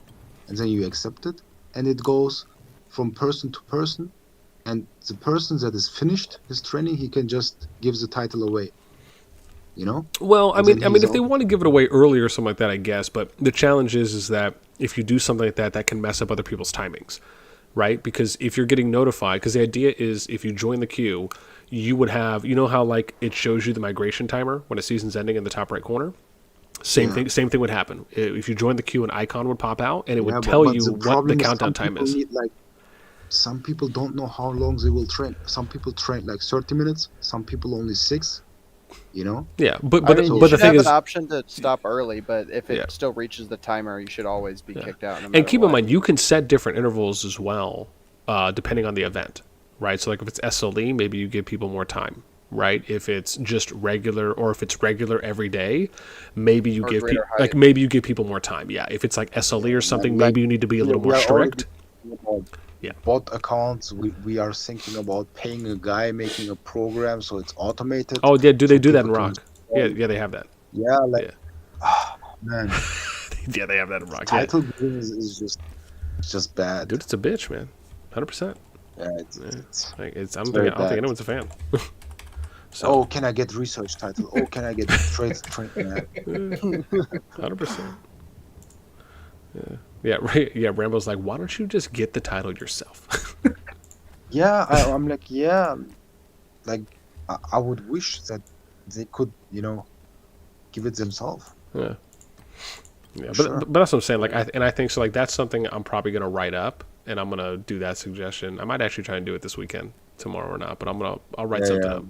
and then you accept it, and it goes from person to person, and the person that is finished his training, he can just give the title away. You know? Well, I And mean, then he's if they out. want to give it away early or something like that, I guess. But the challenge is that if you do something like that, that can mess up other people's timings, right? Because if you're getting notified, because the idea is if you join the queue, you would have, you know how like it shows you the migration timer when a season's ending in the top right corner. Same thing would happen if you join the queue. An icon would pop out, and it would tell you what the countdown time is. Some people don't know how long they will train. Some people train like 30 minutes. Some people only 6. You know? Yeah, but I mean, but you the should thing have is, an option to stop early, but if it Yeah. still reaches the timer, you should always be kicked out. No and matter keep what. in mind, you can set different intervals as well, depending on the event, right? So like if it's SLE, maybe you give people more time, right? If it's just regular, or if it's regular every day, maybe you Or give greater height. maybe you give people more time. Yeah, if it's like SLE or something, maybe you need to be a little more strict. Yeah. Bot accounts, we are thinking about paying a guy making a program so it's automated. Oh yeah, do they so do that in people can Rock? just- Yeah, they have that. Yeah, like Yeah. man, Yeah, they have that in Rock. Yeah. title giving is just bad. Dude, it's a bitch, man. 100%. Yeah, it's Like, I very don't think bad. anyone's a fan. So, Oh, can I get research title? Oh, can I get trade? Man. 100%. Yeah, right. Yeah, Rambo's like, why don't you just get the title yourself? Yeah, I'm like, like I would wish that they could, you know, give it themselves. Yeah. Yeah, Sure. but that's what I'm saying. Like, I think so. Like, that's something I'm probably gonna write up, and I'm gonna do that suggestion. I might actually try and do it this weekend, tomorrow or not. But I'll write something up.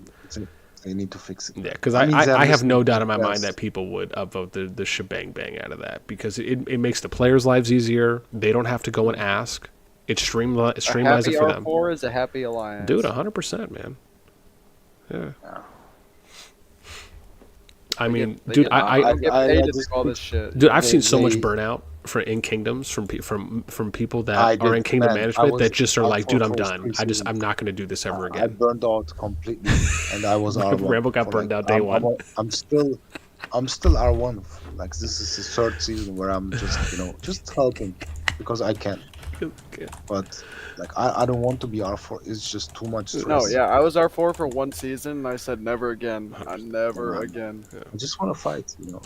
They need to fix it. Yeah, because I mean, I have no listening doubt to in my mind us. that people would upvote the shebang bang out of that, because it makes the players' lives easier. They don't have to go and ask. It streamlines happy it for them. R4 is a happy alliance. Dude, 100%, man. Yeah. I mean, They dude, get- I get I paid to just- do all this shit. dude, I've seen so much they- burnout in kingdoms from people that I are did, in kingdom man. I management was that just are out like, for dude, I'm first done. preseason. I'm not going to do this ever I again. burned out completely, and I was R1. Rambo got for, burned like, out day one. I'm still R1. Like this is the 3rd season where I'm just, you know, just helping because I can. But like I don't want to be R4. It's just too much stress. No, yeah, I was R4 for 1 season, and I said never again. Never Yeah. again. I just want to fight, you know.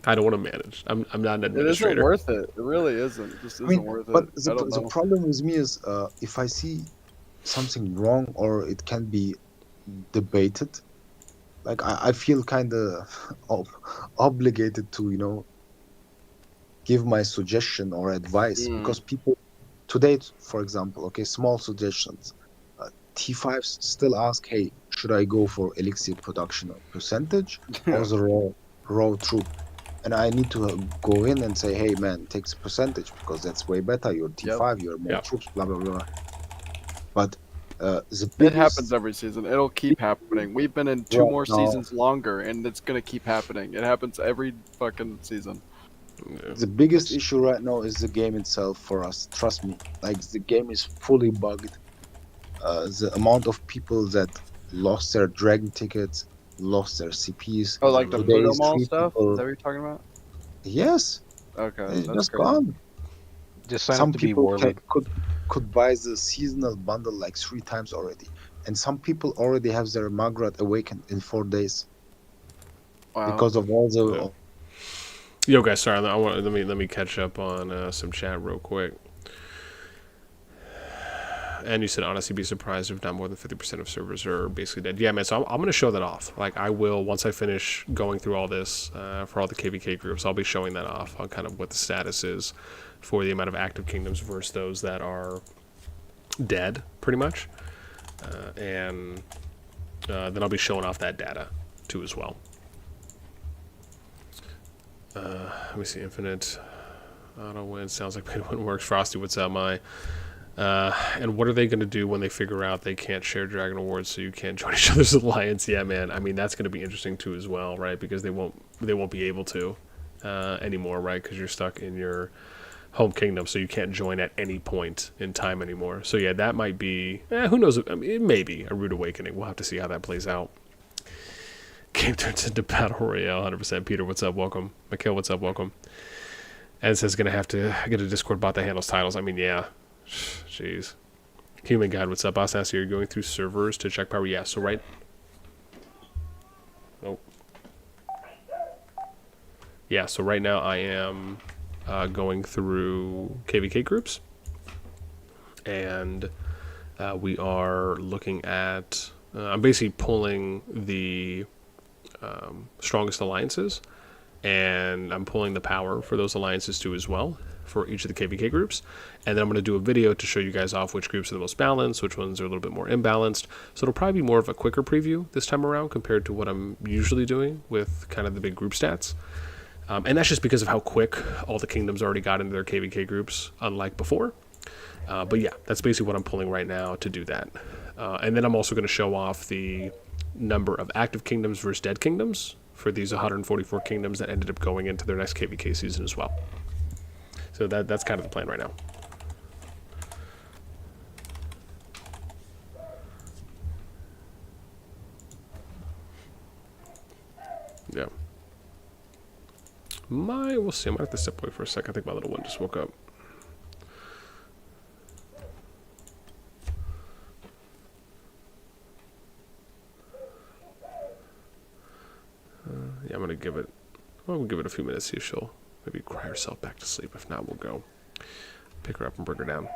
I don't want to manage. I'm not an It isn't administrator. worth it. It really isn't. It just I isn't mean, worth it. but I don't the know. problem with me is if I see something wrong or it can be debated, like I feel kind of obligated to, you know, give my suggestion or advice because people today, for example, okay, small suggestions. T5s still ask, hey, should I go for elixir production percentage or the raw troop? And I need to go in and say, hey man, take the percentage because that's way better. You're T5, you're more troops, blah blah blah. But the It biggest, happens every season. It'll keep happening. We've been in 2 Yeah, more no. seasons longer, and it's gonna keep happening. It happens every fucking season. the biggest issue right now is the game itself for us. Trust me, like the game is fully bugged. The amount of people that lost their dragon tickets lost their CPs. Oh, like the Today Pluto is Mall 3 stuff? Is people. that what you're talking about? Yes, Okay, it's that's just crazy. gone. Just sign Some up to be people warlord. could buy the seasonal bundle like 3 times already, and some people already have their Magrat awakened in 4 days Wow. because of all the. Yeah. Yo, guys, sorry. Let me catch up on some chat real quick. And you said, honestly, be surprised if not more than 50% of servers are basically dead. Yeah, man, so I'm going to show that off. Like, I will, once I finish going through all this for all the KVK groups, I'll be showing that off on kind of what the status is for the amount of active kingdoms versus those that are dead, pretty much. And then I'll be showing off that data, too, as well. Let me see, Infinite Auto Win. Sounds like pay-to-win works. Frosty, what's up, my... and what are they going to do when they figure out they can't share Dragon Awards, so you can't join each other's alliance? Yeah, man. I mean, that's going to be interesting too, as well, right? Because they won't be able to anymore, right? Because you're stuck in your home kingdom, so you can't join at any point in time anymore. So yeah, that might be. Who knows? I mean, it may be a rude awakening. We'll have to see how that plays out. Game turns into battle royale, 100%. Peter, what's up? Welcome. Mikhail, what's up? Welcome. And says gonna have to get a Discord bot that handles titles. I mean, yeah. Jeez. Human God, what's up? bossnasti, are you going through servers to check power? Yeah, so right... Oh. Yeah, so right now I am going through KVK groups. And we are looking at... I'm basically pulling the strongest alliances. And I'm pulling the power for those alliances too as well, for each of the KVK groups. And then I'm going to do a video to show you guys off which groups are the most balanced, which ones are a little bit more imbalanced. So it'll probably be more of a quicker preview this time around compared to what I'm usually doing with kind of the big group stats. And that's just because of how quick all the kingdoms already got into their KVK groups, unlike before. But yeah, that's basically what I'm pulling right now to do that. And then I'm also going to show off the number of active kingdoms versus dead kingdoms for these 144 kingdoms that ended up going into their next KVK season as well. So that's kind of the plan right now. Yeah. We'll see. I might have to step away for a sec. I think my little one just woke up. Yeah, I'm gonna give it. Well, we'll give it a few minutes. See if she'll maybe cry herself back to sleep. If not, we'll go pick her up and bring her down.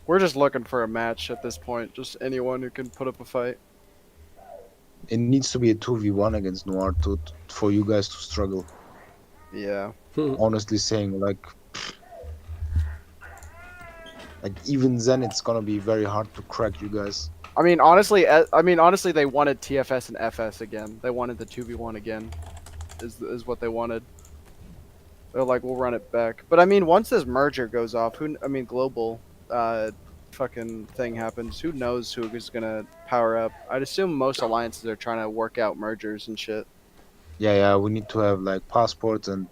We're just looking for a match at this point. Just anyone who can put up a fight. It needs to be a 2v1 against Noir for you guys to struggle. Yeah. Honestly saying, like even then it's gonna be very hard to crack you guys. I mean, honestly, they wanted TFS and FS again. They wanted the 2v1 again, is what they wanted. They're like, we'll run it back. But I mean, once this merger goes off, global, fucking thing happens, who knows who is gonna power up? I'd assume most alliances are trying to work out mergers and shit. Yeah, we need to have like passports and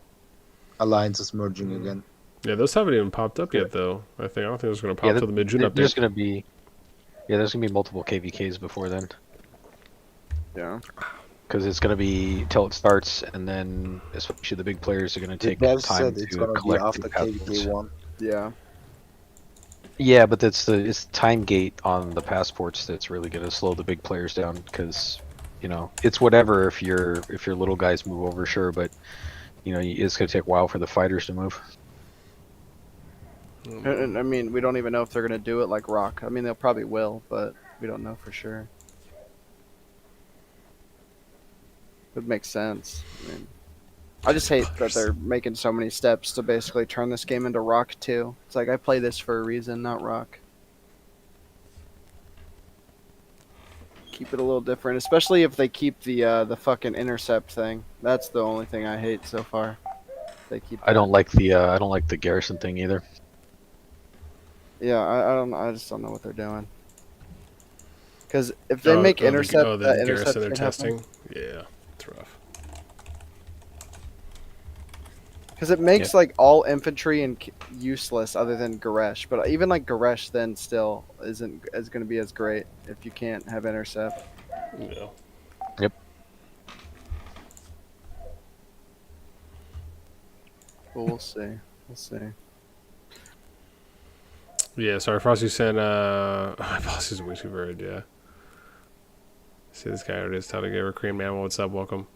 alliances merging again. Yeah, those haven't even popped up yet, though. I don't think it's going to pop till the mid-June update. There's going to be multiple KVKs before then. Yeah. Because it's going to be till it starts, and then especially the big players are going to take time to it's gonna collect be after the passports. KVK1. Yeah. Yeah, but it's the time gate on the passports that's really going to slow the big players down. Because it's whatever if your little guys move over, sure, but it's going to take a while for the fighters to move. And I mean, we don't even know if they're gonna do it like Rock. I mean, they'll probably will, but we don't know for sure. It makes sense. I mean, I just hate that they're making so many steps to basically turn this game into Rock 2. It's like, I play this for a reason, not Rock. Keep it a little different, especially if they keep the fucking intercept thing. That's the only thing I hate so far. They keep. I don't like the garrison thing either. Yeah, I just don't know what they're doing. Because if they make intercept, the garrison they're testing. Yeah, it's rough. Because it makes like all infantry and useless other than Garesh, but even like Garesh then still isn't as going to be as great if you can't have intercept. Yeah. Yep. But we'll see. We'll see. Yeah, sorry, Frosty said, my boss is way too bird, yeah. See this guy already is telling to give her cream man. What's up? Welcome.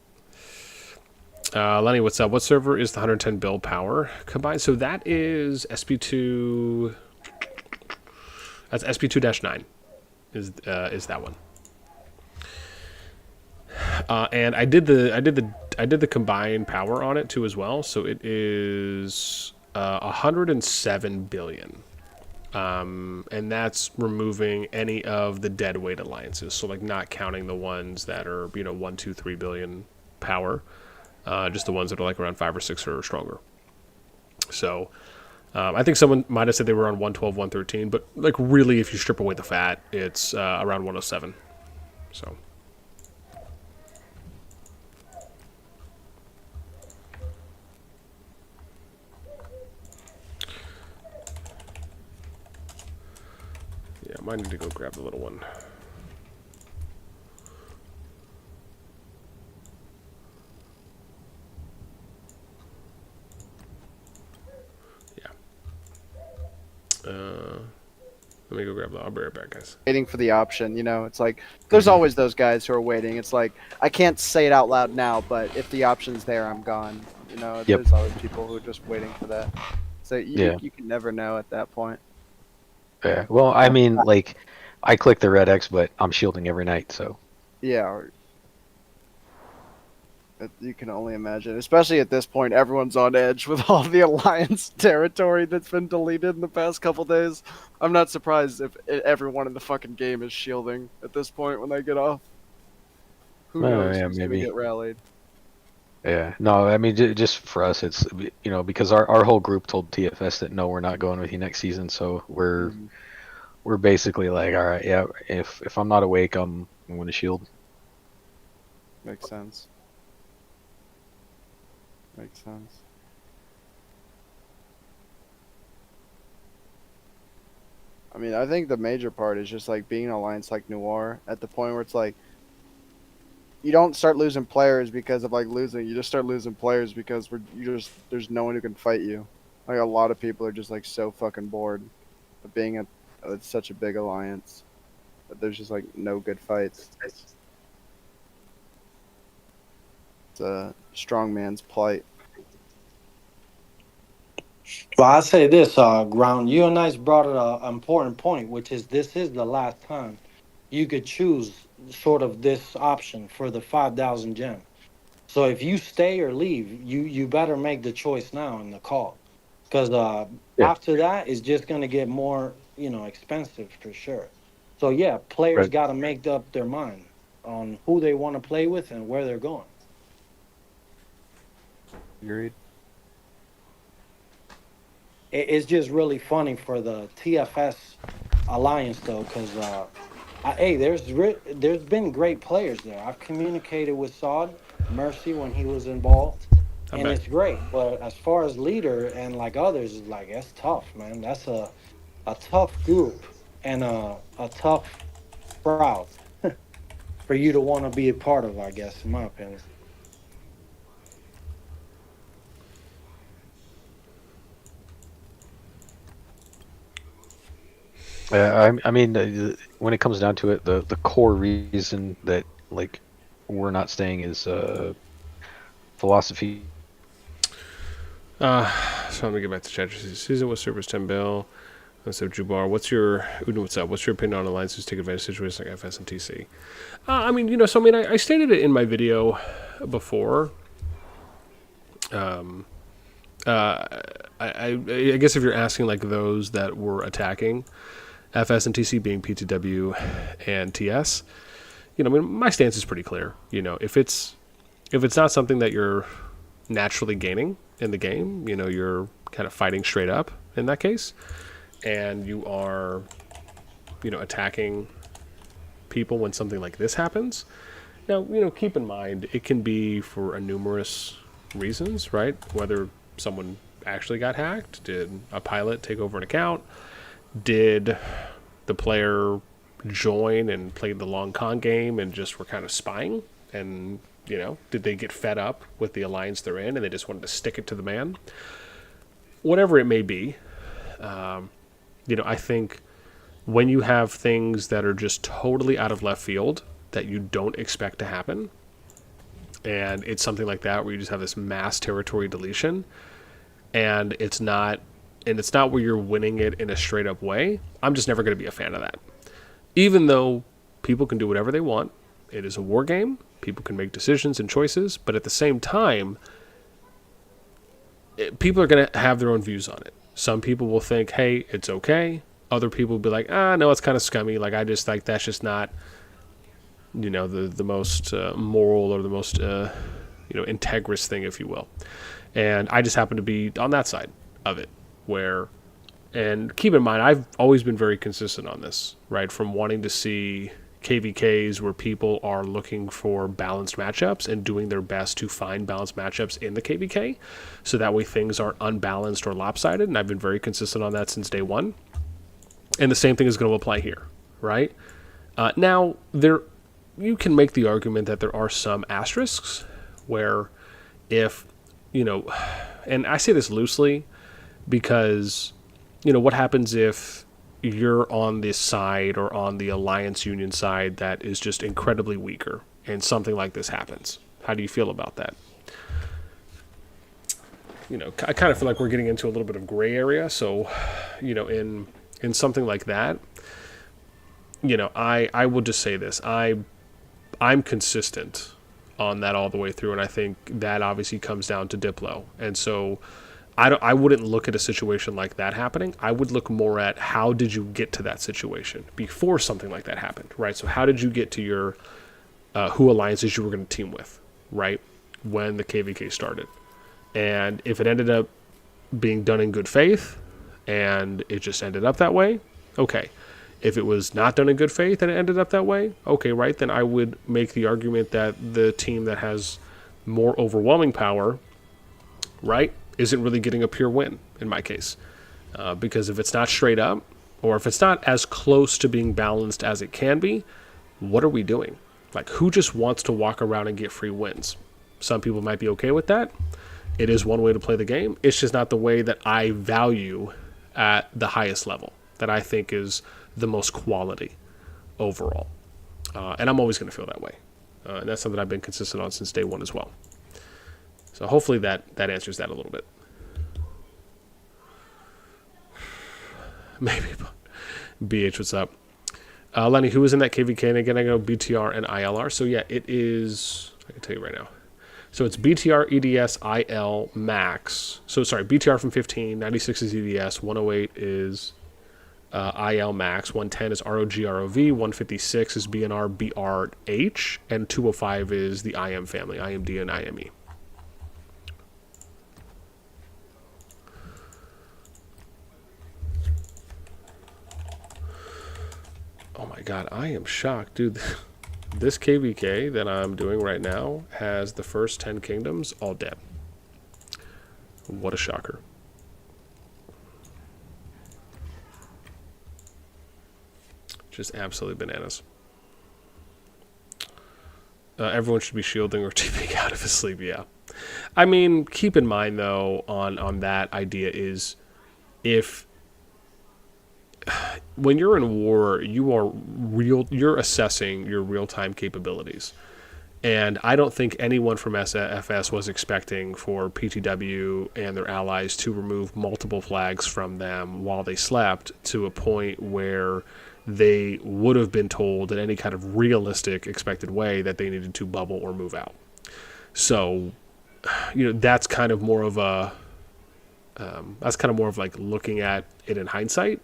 Lenny, what's up? What server is the 110 build power combined? So that is SB2. That's SB2-9 is that one. And I did the combined power on it too as well. So it is 107 billion. And that's removing any of the dead weight alliances. So like not counting the ones that are 1, 2, 3 billion power. Just the ones that are like around 5 or 6 or stronger. So I think someone might have said they were on 112, 113, but like really, if you strip away the fat, it's around 107. So. Yeah, I might need to go grab the little one. Let me go grab the. I'll be right back, guys. Waiting for the option, it's like there's always those guys who are waiting. It's like I can't say it out loud now, but if the option's there, I'm gone. There's always people who are just waiting for that. So you can never know at that point. Yeah. Well, I mean, like, I click the red X, but I'm shielding every night, so. Yeah. You can only imagine, especially at this point, everyone's on edge with all the Alliance territory that's been deleted in the past couple days. I'm not surprised if everyone in the fucking game is shielding at this point when they get off. Who knows who's going to get rallied. Yeah. No, I mean, just for us, it's, because our whole group told TFS that no, we're not going with you next season, so we're basically like, all right, yeah, if I'm not awake, I'm going to shield. Makes sense. Makes sense. I mean, I think the major part is just like being an alliance like Noir at the point where it's like you don't start losing players because of like losing. You just start losing players because there's no one who can fight you. Like a lot of people are just like so fucking bored of being it's such a big alliance that there's just like no good fights. It's a strong man's plight. Well, I say this, Ground. You and Nice brought an important point, which is this is the last time you could choose sort of this option for the 5,000 gem. So if you stay or leave, you better make the choice now in the call, because after that it's just gonna get more expensive for sure. So yeah, players got to make up their mind on who they want to play with and where they're going. Agreed. It's just really funny for the TFS alliance though, because hey, there's been great players there. I've communicated with Sod Mercy when he was involved, and it's great. But as far as leader and like others, it's like it's tough, man. That's a tough group and a tough crowd for you to want to be a part of, I guess, in my opinion. I mean, when it comes down to it, the core reason that like we're not staying is philosophy. So let me get back to chat. Season what servers 10 bill. What's up, Jubar? What's your opinion on alliances take advantage of situations like FS and TC? I mean, I stated it in my video before. I guess if you're asking like those that were attacking FS and TC being PTW and TS, my stance is pretty clear. If it's not something that you're naturally gaining in the game, you're kind of fighting straight up in that case, and you are, attacking people when something like this happens. Now, keep in mind it can be for numerous reasons, right? Whether someone actually got hacked? Did a pilot take over an account? Did the player join and played the long con game and just were kind of spying? And, did they get fed up with the alliance they're in and they just wanted to stick it to the man? Whatever it may be, I think when you have things that are just totally out of left field that you don't expect to happen, and it's something like that where you just have this mass territory deletion, and it's not where you're winning it in a straight up way, I'm just never going to be a fan of that. Even though people can do whatever they want, it is a war game, people can make decisions and choices, but at the same time, people are going to have their own views on it. Some people will think, hey, it's okay. Other people will be like, no, it's kind of scummy. Like, I just like, that's just not, the most moral or the most, integrous thing, if you will. And I just happen to be on that side of it and keep in mind, I've always been very consistent on this, right? From wanting to see KVKs where people are looking for balanced matchups and doing their best to find balanced matchups in the KVK, so that way things aren't unbalanced or lopsided, and I've been very consistent on that since day one. And the same thing is going to apply here, right? Now, you can make the argument that there are some asterisks where if, and I say this loosely because, what happens if you're on this side or on the Alliance Union side that is just incredibly weaker and something like this happens? How do you feel about that? I kind of feel like we're getting into a little bit of gray area. So, in something like that, I will just say this. I'm consistent on that all the way through, and I think that obviously comes down to Diplo. And so I wouldn't look at a situation like that happening. I would look more at how did you get to that situation before something like that happened, right? So how did you get to your who alliances you were going to team with, right, when the KVK started? And if it ended up being done in good faith and it just ended up that way, okay. If it was not done in good faith and it ended up that way, okay, right, then I would make the argument that the team that has more overwhelming power, right, isn't really getting a pure win in my case. Because if it's not straight up, or if it's not as close to being balanced as it can be, what are we doing? Like, who just wants to walk around and get free wins? Some people might be okay with that. It is one way to play the game. It's just not the way that I value at the highest level, that I think is the most quality overall. And I'm always going to feel that way. And that's something I've been consistent on since day one as well. So hopefully that answers that a little bit. Maybe. BH, what's up? Lenny, who was in that KVK? And again, I go BTR and ILR. So yeah, it is, I can tell you right now. So it's BTR, EDS, IL, Max. So sorry, BTR from 15, 96 is EDS, 108 is IL Max, 110 is ROG, ROV, 156 is BNR, BRH, and 205 is the IM family, IMD and IME. Oh my god, I am shocked, dude. This KVK that I'm doing right now has the first 10 kingdoms all dead. What a shocker. Just absolutely bananas. Everyone should be shielding or TPing out of his sleep, yeah. I mean, keep in mind, though, on that idea is if when you're in war, you're assessing your real-time capabilities. And I don't think anyone from SFS was expecting for PTW and their allies to remove multiple flags from them while they slept to a point where they would have been told in any kind of realistic expected way that they needed to bubble or move out. So, that's kind of more of like looking at it in hindsight.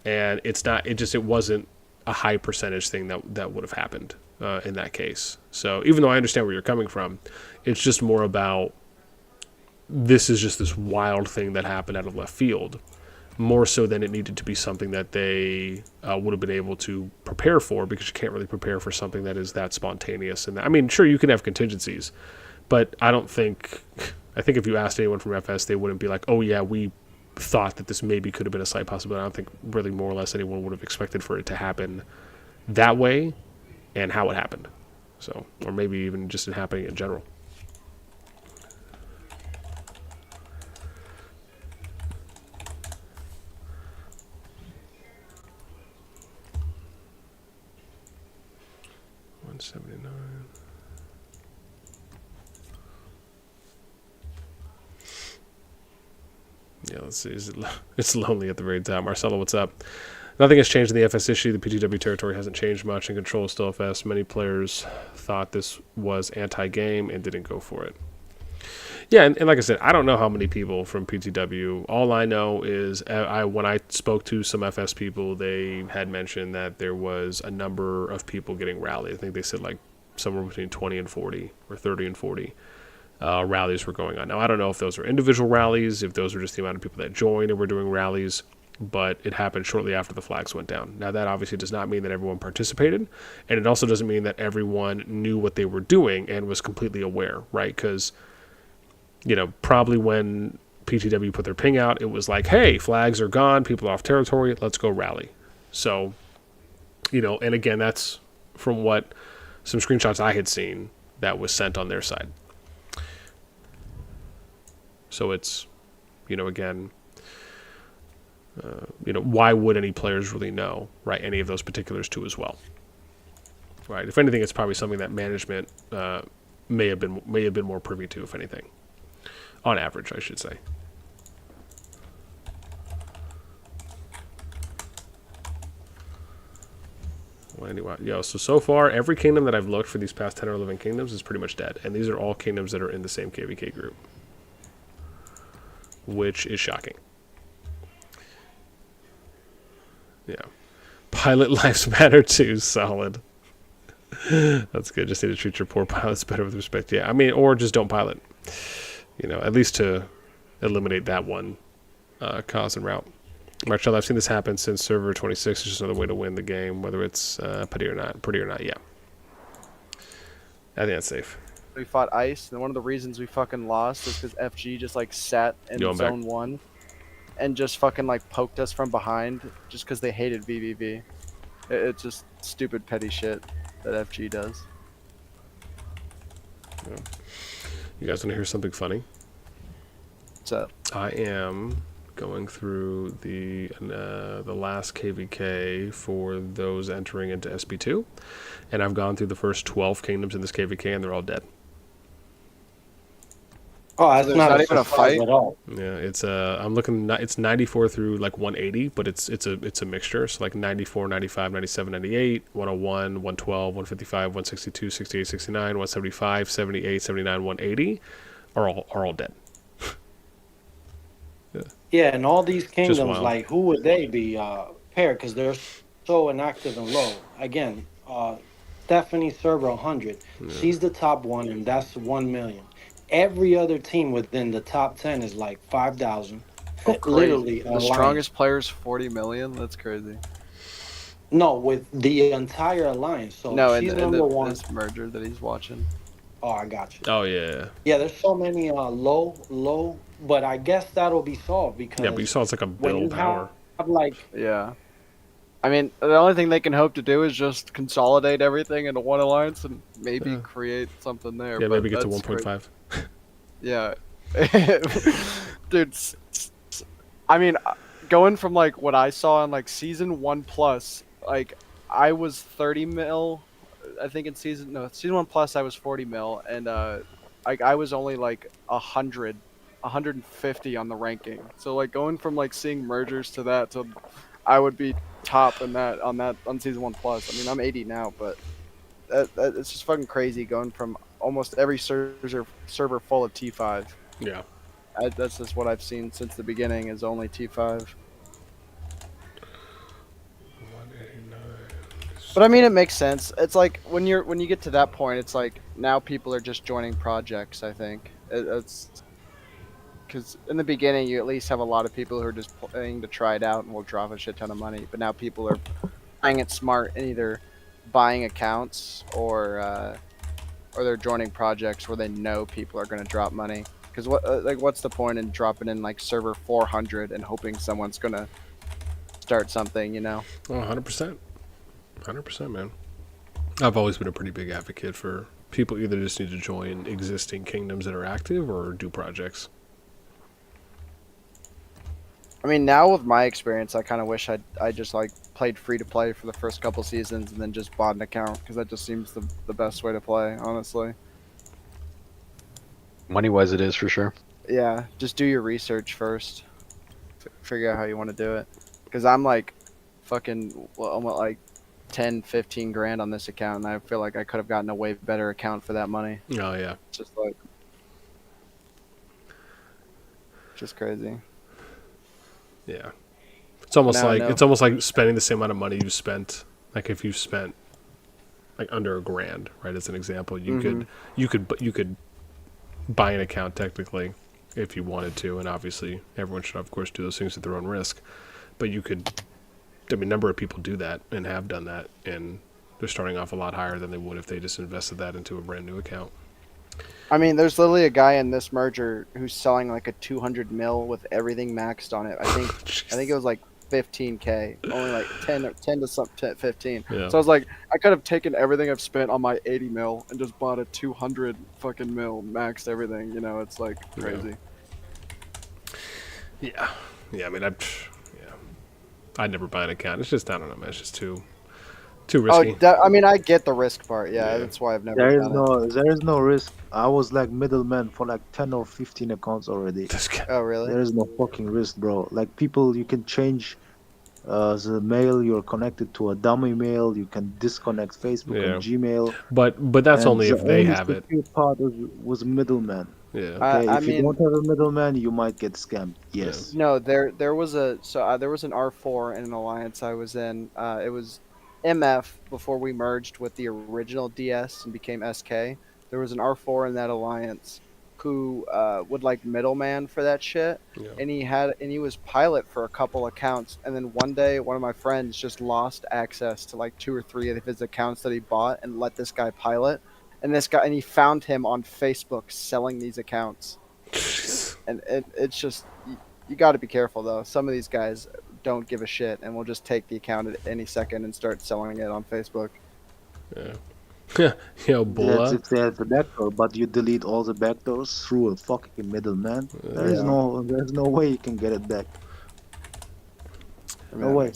And it wasn't a high percentage thing that would have happened in that case. So even though I understand where you're coming from, it's just more about this is just this wild thing that happened out of left field, more so than it needed to be something that they would have been able to prepare for, because you can't really prepare for something that is that spontaneous. And I mean, sure, you can have contingencies, but I don't think I think if you asked anyone from FS, they wouldn't be like, oh yeah, we thought that this maybe could have been a slight possibility. I don't think really more or less anyone would have expected for it to happen that way and how it happened. So, or maybe even just it happening in general. $179. Yeah, let's see. It's lonely at the very top. Marcelo, what's up? Nothing has changed in the FS issue. The PTW territory hasn't changed much, and control is still FS. Many players thought this was anti-game and didn't go for it. Yeah, and like I said, I don't know how many people from PTW. All I know is when I spoke to some FS people, they had mentioned that there was a number of people getting rallied. I think they said like somewhere between 20 and 40 or 30 and 40 rallies were going on. Now, I don't know if those are individual rallies, if those are just the amount of people that joined and were doing rallies, but it happened shortly after the flags went down. Now, that obviously does not mean that everyone participated, and it also doesn't mean that everyone knew what they were doing and was completely aware, right? Because, you know, probably when PTW put their ping out, it was like, hey, flags are gone, people are off territory, let's go rally. So, you know, and again, that's from what some screenshots I had seen that was sent on their side. So it's, you know, again, you know, why would any players really know, right, any of those particulars too as well, right? If anything, it's probably something that management may have been more privy to, if anything, on average, I should say. Well, anyway, so far, every kingdom that I've looked for these past 10 or 11 kingdoms is pretty much dead, and these are all kingdoms that are in the same KVK group, which is shocking. Yeah. Pilot lives matter too. Solid. That's good. Just need to treat your poor pilots better with respect. Yeah, I mean, or just don't pilot. You know, at least to eliminate that one cause and route. Marcel, I've seen this happen since server 26. It's just another way to win the game, whether it's pretty or not. Yeah. I think that's safe. We fought Ice, and one of the reasons we fucking lost is because FG just like sat in zone 1 and just fucking like poked us from behind just because they hated VVV. It's just stupid petty shit that FG does. Yeah. You guys want to hear something funny? What's up? I am going through the last KVK for those entering into SB2, and I've gone through the first 12 kingdoms in this KVK, and they're all dead. Oh, that's not even a fight at all. Yeah, it's I'm looking. It's 94 through like 180, but it's a mixture. So like 94, 95, 97, 98, 101, 112, 155, 162, 68, 69, 175, 78, 79, 180 are all dead. Yeah, and all these kingdoms, like, who would they be paired? Because they're so inactive and low. Again, Stephanie server 100. Yeah. She's the top one, and that's 1 million. Every other team within the top 10 is like 5,000. Literally, the strongest player's 40 million. That's crazy. No, with the entire alliance. So no, she's in this merger that he's watching. Oh, I got you. Oh yeah. Yeah, there's so many low, but I guess that'll be solved because yeah, but you saw it's like a build power. Yeah. I mean, the only thing they can hope to do is just consolidate everything into one alliance and maybe create something there. Yeah, maybe get to 1.5. Yeah. Dude, I mean, going from like what I saw in like season 1+, like I was 30 mil, I think in season 1+ I was 40 mil, and I was only like 150 on the ranking. So like going from like seeing mergers to that to I would be top in that on season 1+. I mean, I'm 80 now, but it's just fucking crazy going from almost every server full of T5. Yeah. That's just what I've seen since the beginning is only T5. But I mean, it makes sense. It's like when you get to that point, it's like now people are just joining projects. I think it's because in the beginning you at least have a lot of people who are just playing to try it out and will drop a shit ton of money. But now people are playing it smart and either buying accounts or they're joining projects where they know people are going to drop money. Because what's the point in dropping in like server 400 and hoping someone's gonna start something, you know? Oh, 100%. 100%, man. I've always been a pretty big advocate for people either just need to join existing kingdoms that are active or do projects. I mean, now with my experience, I kind of wish I just like played free to play for the first couple seasons and then just bought an account because that just seems the best way to play, honestly. Money wise, it is for sure. Yeah, just do your research first. Figure out how you want to do it. Because I'm like fucking almost like 10, 15 grand on this account, and I feel like I could have gotten a way better account for that money. Oh, yeah. Just like, just crazy. Yeah. It's almost Now I like know. it's almost like spending the same amount of money you spent. Like if you spent like under $1,000, right? As an example, you could buy an account technically if you wanted to, and obviously everyone should of course do those things at their own risk. But you could, I mean, a number of people do that and have done that, and they're starting off a lot higher than they would if they just invested that into a brand new account. I mean, there's literally a guy in this merger who's selling like a 200 mil with everything maxed on it. I think it was like 15K, only like 10 to some 15. Yeah. So I was like, I could have taken everything I've spent on my 80 mil and just bought a 200 fucking mil, maxed everything. You know, it's like crazy. Yeah. I mean, I'd never buy an account. It's just, I don't know, man. It's just too risky. I mean, I get the risk part. Yeah, that's why I've never There is done it. there is no risk. I was like middleman for like 10 or 15 accounts already. Oh, really? There is no fucking risk, bro. Like people, you can change the mail you're connected to a dummy mail. You can disconnect Facebook and Gmail. But that's and only if they have it. The part was middleman. Yeah. Okay, I if you mean, don't have a middleman, you might get scammed. Yes. No, there was an R4 in an alliance I was in. It was MF before we merged with the original DS and became SK. There was an R4 in that alliance who would like middleman for that shit, and he was pilot for a couple accounts. And then one day, one of my friends just lost access to like 2 or 3 of his accounts that he bought and let this guy pilot. And he found him on Facebook selling these accounts. And it's just, you got to be careful though. Some of these guys don't give a shit and will just take the account at any second and start selling it on Facebook. Yeah. Yo, Bulla. That's if they have the backdoor, but you delete all the backdoors through a fucking middleman. There's no way you can get it back. No way.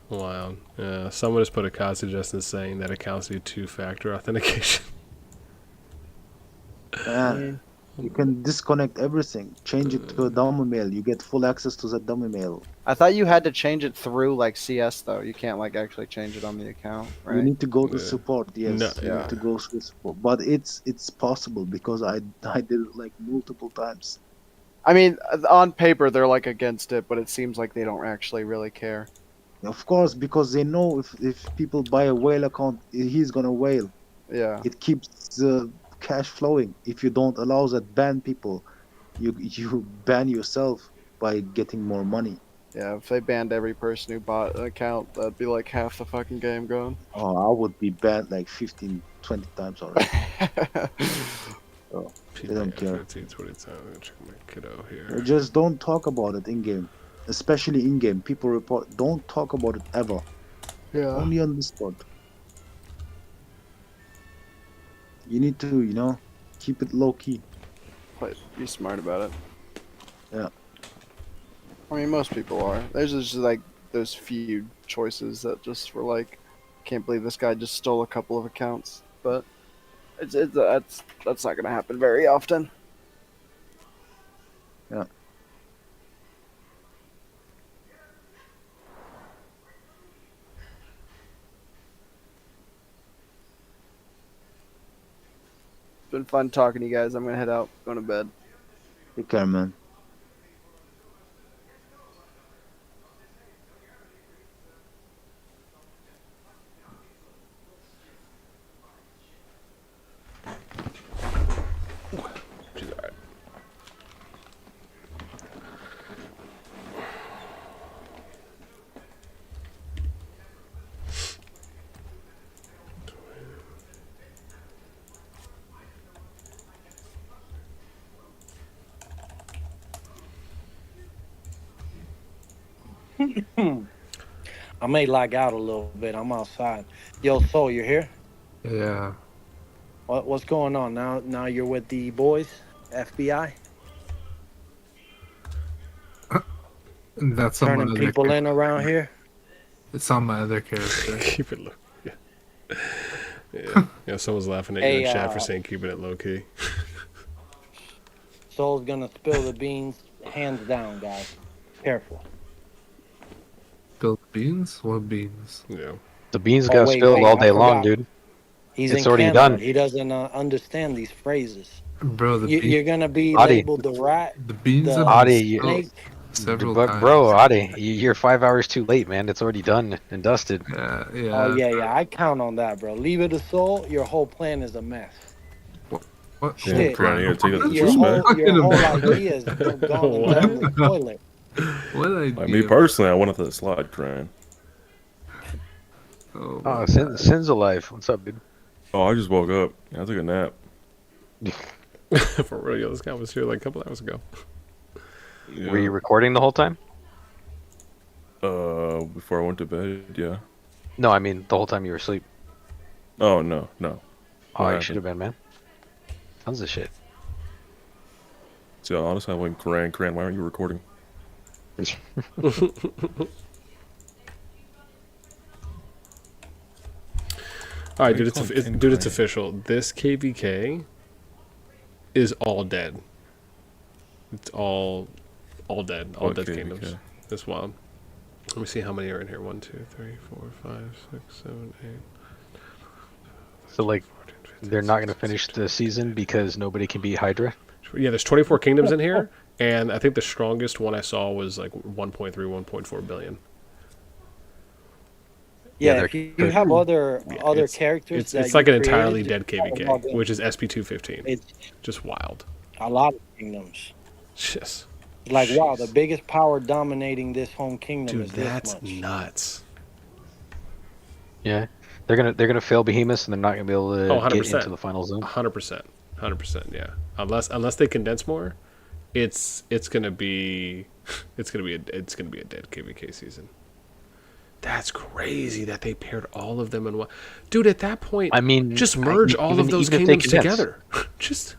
Wow. Yeah. Someone just put a COD suggestion saying that accounts need 2-factor authentication. You can disconnect everything, change it to a dummy mail. You get full access to that dummy mail. I thought you had to change it through like CS though. You can't like actually change it on the account, right? You need to go to support. Yes, No, you need to go to support. But it's possible because I did it like multiple times. I mean, on paper they're like against it, but it seems like they don't actually really care. Of course, because they know if people buy a whale account, he's gonna whale. Yeah. It keeps the cash flowing. If you don't allow that ban people, you ban yourself by getting more money. Yeah, if they banned every person who bought an account, that'd be like half the fucking game gone. Oh, I would be banned like 15, 20 times already. So, they don't care. 15, 20 times. Check my kiddo here. Just don't talk about it in game, especially in game. People report. Don't talk about it ever. Yeah. Only on Discord. You need to, keep it low key. But be smart about it. Yeah. I mean, most people are. There's just like those few choices that just were like, can't believe this guy just stole a couple of accounts. But that's not gonna happen very often. Yeah. It's been fun talking to you guys. I'm gonna head out, going to bed. Take care, man. She's alright. I may lag out a little bit. I'm outside. Yo, Soul, you're here? Yeah. What's going on now? Now you're with the boys, FBI, That's on my turning other people in around here. It's on my other character. Keep it low. Yeah, someone's laughing at you in Hey, chat for saying keeping it low key. Soul's gonna spill the beans, hands down, guys. Careful. Spill beans? What beans? Yeah. The beans got spilled all day long, dude. He's It's in already Canada. done. He doesn't understand these phrases. Bro, You're gonna be Adi. labeled the rat, the beans the have Adi, snake. several but times. bro, Adi, you're 5 hours too late, man. It's already done and dusted. Yeah. Oh yeah. I count on that, bro. Leave it to Soul. Your whole plan is a mess. What? Shit. Brian, you gotta take that Your disrespect. whole idea is gone down the toilet. What idea? Like me personally, I went up that slide crying. Oh, Sin's alive. What's up, dude? Oh, I just woke up. Yeah, I took a nap. For real, this guy was here like a couple hours ago. Yeah. Were you recording the whole time? Before I went to bed, yeah. No, I mean the whole time you were asleep. Oh no. Oh, you should have been, man. Tons of shit. See, honestly, I went, Karan, why aren't you recording? All right, dude, it's official. This KVK is all dead. It's all dead. All dead KVK? kingdoms. This wild. Let me see how many are in here. 1, 2, 3, 4, 5, 6, 7, 8. So like, they're not gonna finish the season because nobody can beat Hydra. Yeah, there's 24 kingdoms in here, and I think the strongest one I saw was like 1.3, 1.4 billion. Yeah, if you have other characters, it's like an entirely dead KVK, which is SB2-15. It's just wild. A lot of kingdoms. Yes. Like wow, the biggest power dominating this home kingdom Dude, is this that's much. nuts. Yeah, they're gonna fail Behemoths and they're not gonna be able to 100%. get into the final zone. 100%. Yeah. Unless they condense more, it's gonna be a dead KVK season. That's crazy that they paired all of them in one. Dude, at that point, I mean, just merge all of those even if they kingdoms condense. together. Just.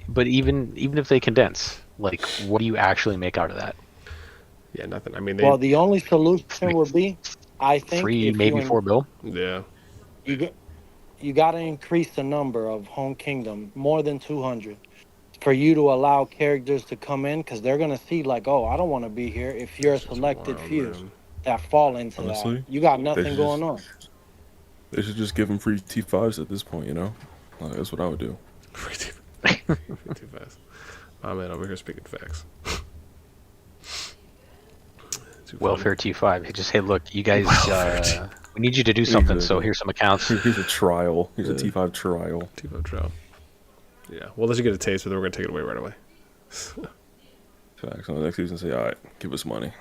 But even if they condense, like, what do you actually make out of that? Yeah, nothing. I mean, Well, the only solution would be, I think, 3, maybe 4 bill. Yeah. You got to increase the number of home kingdom more than 200 for you to allow characters to come in because they're gonna see like, oh, I don't want to be here. If you're a selected few that fall into Honestly, that, you got they nothing should going on. They should just give them free T5s at this point, you know? Like, that's what I would do. Free T5s. My man over here speaking facts. Welfare T5. Just, hey, look, you guys, we need you to do something, so here's some accounts. Here's a trial. Here's a T5 trial. T5 trial. Yeah, we'll let you get a taste, but then we're going to take it away right away. Facts. On the next season, say, alright, give us money.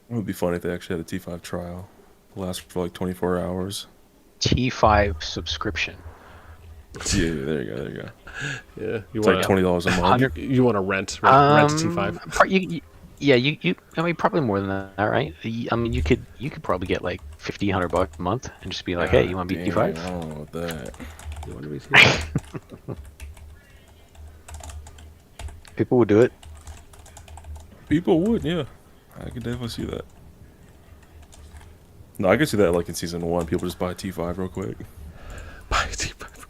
It would be funny if they actually had a T5 trial. Last for like 24 hours. T5 subscription. Yeah, there you go. Yeah, it's like $20 a month. You want to rent T5? You. I mean, probably more than that, right? I mean, you could probably get like $1,500 a month and just be like, hey, you want to be T5? I don't know about that. You want to be T5? People would do it. People would, yeah. I could definitely see that. No, I could see that like in season 1. People just buy a T5 real quick. Buy a T5.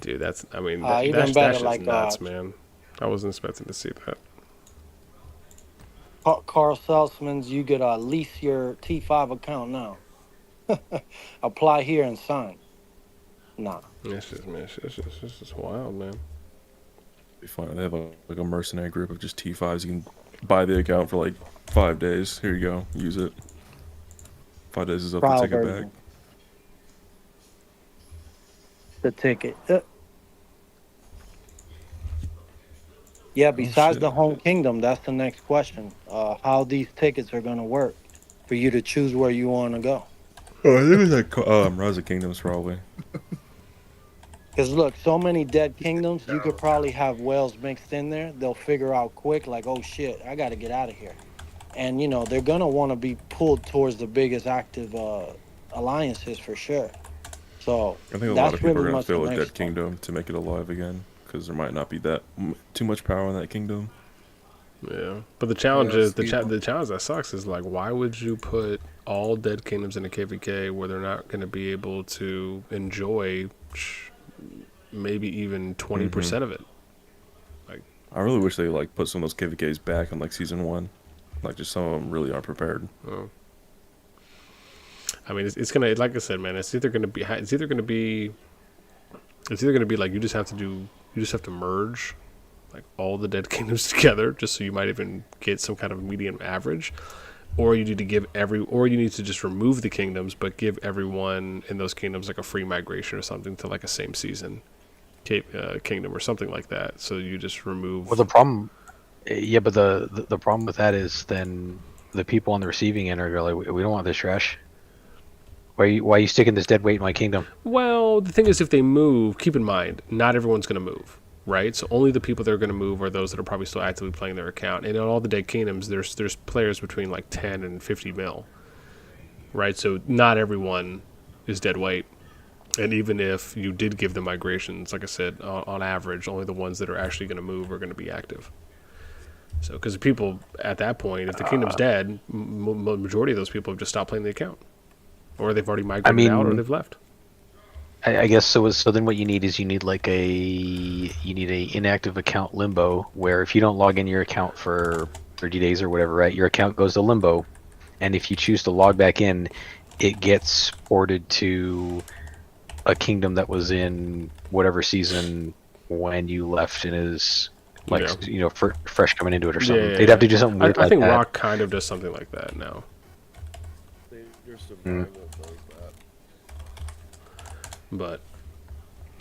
Dude, that's, I mean, Even that's better, just like, nuts, man. I wasn't expecting to see that. Carl Salzman's, you could lease your T5 account now. Apply here and sign. Nah. It's just wild, man. Be fun. They have like a mercenary group of just T5s. You can buy the account for like 5 days. Here you go. Use it. 5 days is up. Trial Take it version. back. The ticket. Yeah, besides the home kingdom, that's the next question. How these tickets are going to work for you to choose where you want to go. Oh, I think it was like Rise of Kingdoms, probably. Because look, so many dead kingdoms, you could probably have whales mixed in there. They'll figure out quick, like, oh shit, I got to get out of here. And you know they're gonna want to be pulled towards the biggest active alliances for sure. So I think a lot that's of people really are gonna much the fill a next dead step. kingdom to make it alive again, because there might not be that too much power in that kingdom. Yeah, but the challenge Yeah, is Steve. the challenge that sucks is like, why would you put all dead kingdoms in a KVK where they're not going to be able to enjoy maybe even 20% of it? Like, I really wish they like put some of those KVKs back in like season 1. Like, just some of them really aren't prepared. oh. I mean, it's gonna, like I said, man, it's either gonna be like you just have to merge like all the dead kingdoms together, just so you might even get some kind of median average, or you need to just remove the kingdoms, but give everyone in those kingdoms like a free migration or something to like a same season kingdom or something like that. So you just remove. Well, the problem, yeah, but the problem with that is then the people on the receiving end are like, we don't want this trash. Why are you sticking this dead weight in my kingdom? Well, the thing is, if they move, keep in mind, not everyone's going to move, right? So only the people that are going to move are those that are probably still actively playing their account. And in all the dead kingdoms, there's players between like 10 and 50 mil, right? So not everyone is dead weight. And even if you did give them migrations, like I said, on average, only the ones that are actually going to move are going to be active. So, because people at that point, if the kingdom's dead, majority of those people have just stopped playing the account, or they've already migrated out, or they've left. I guess so. So then, what you need is you need a inactive account limbo, where if you don't log in your account for 30 days or whatever, right, your account goes to limbo, and if you choose to log back in, it gets ported to a kingdom that was in whatever season when you left and is like fresh coming into it or something. They'd have to do something weird I like think that. Rock kind of does something like that now. Your survival does that. But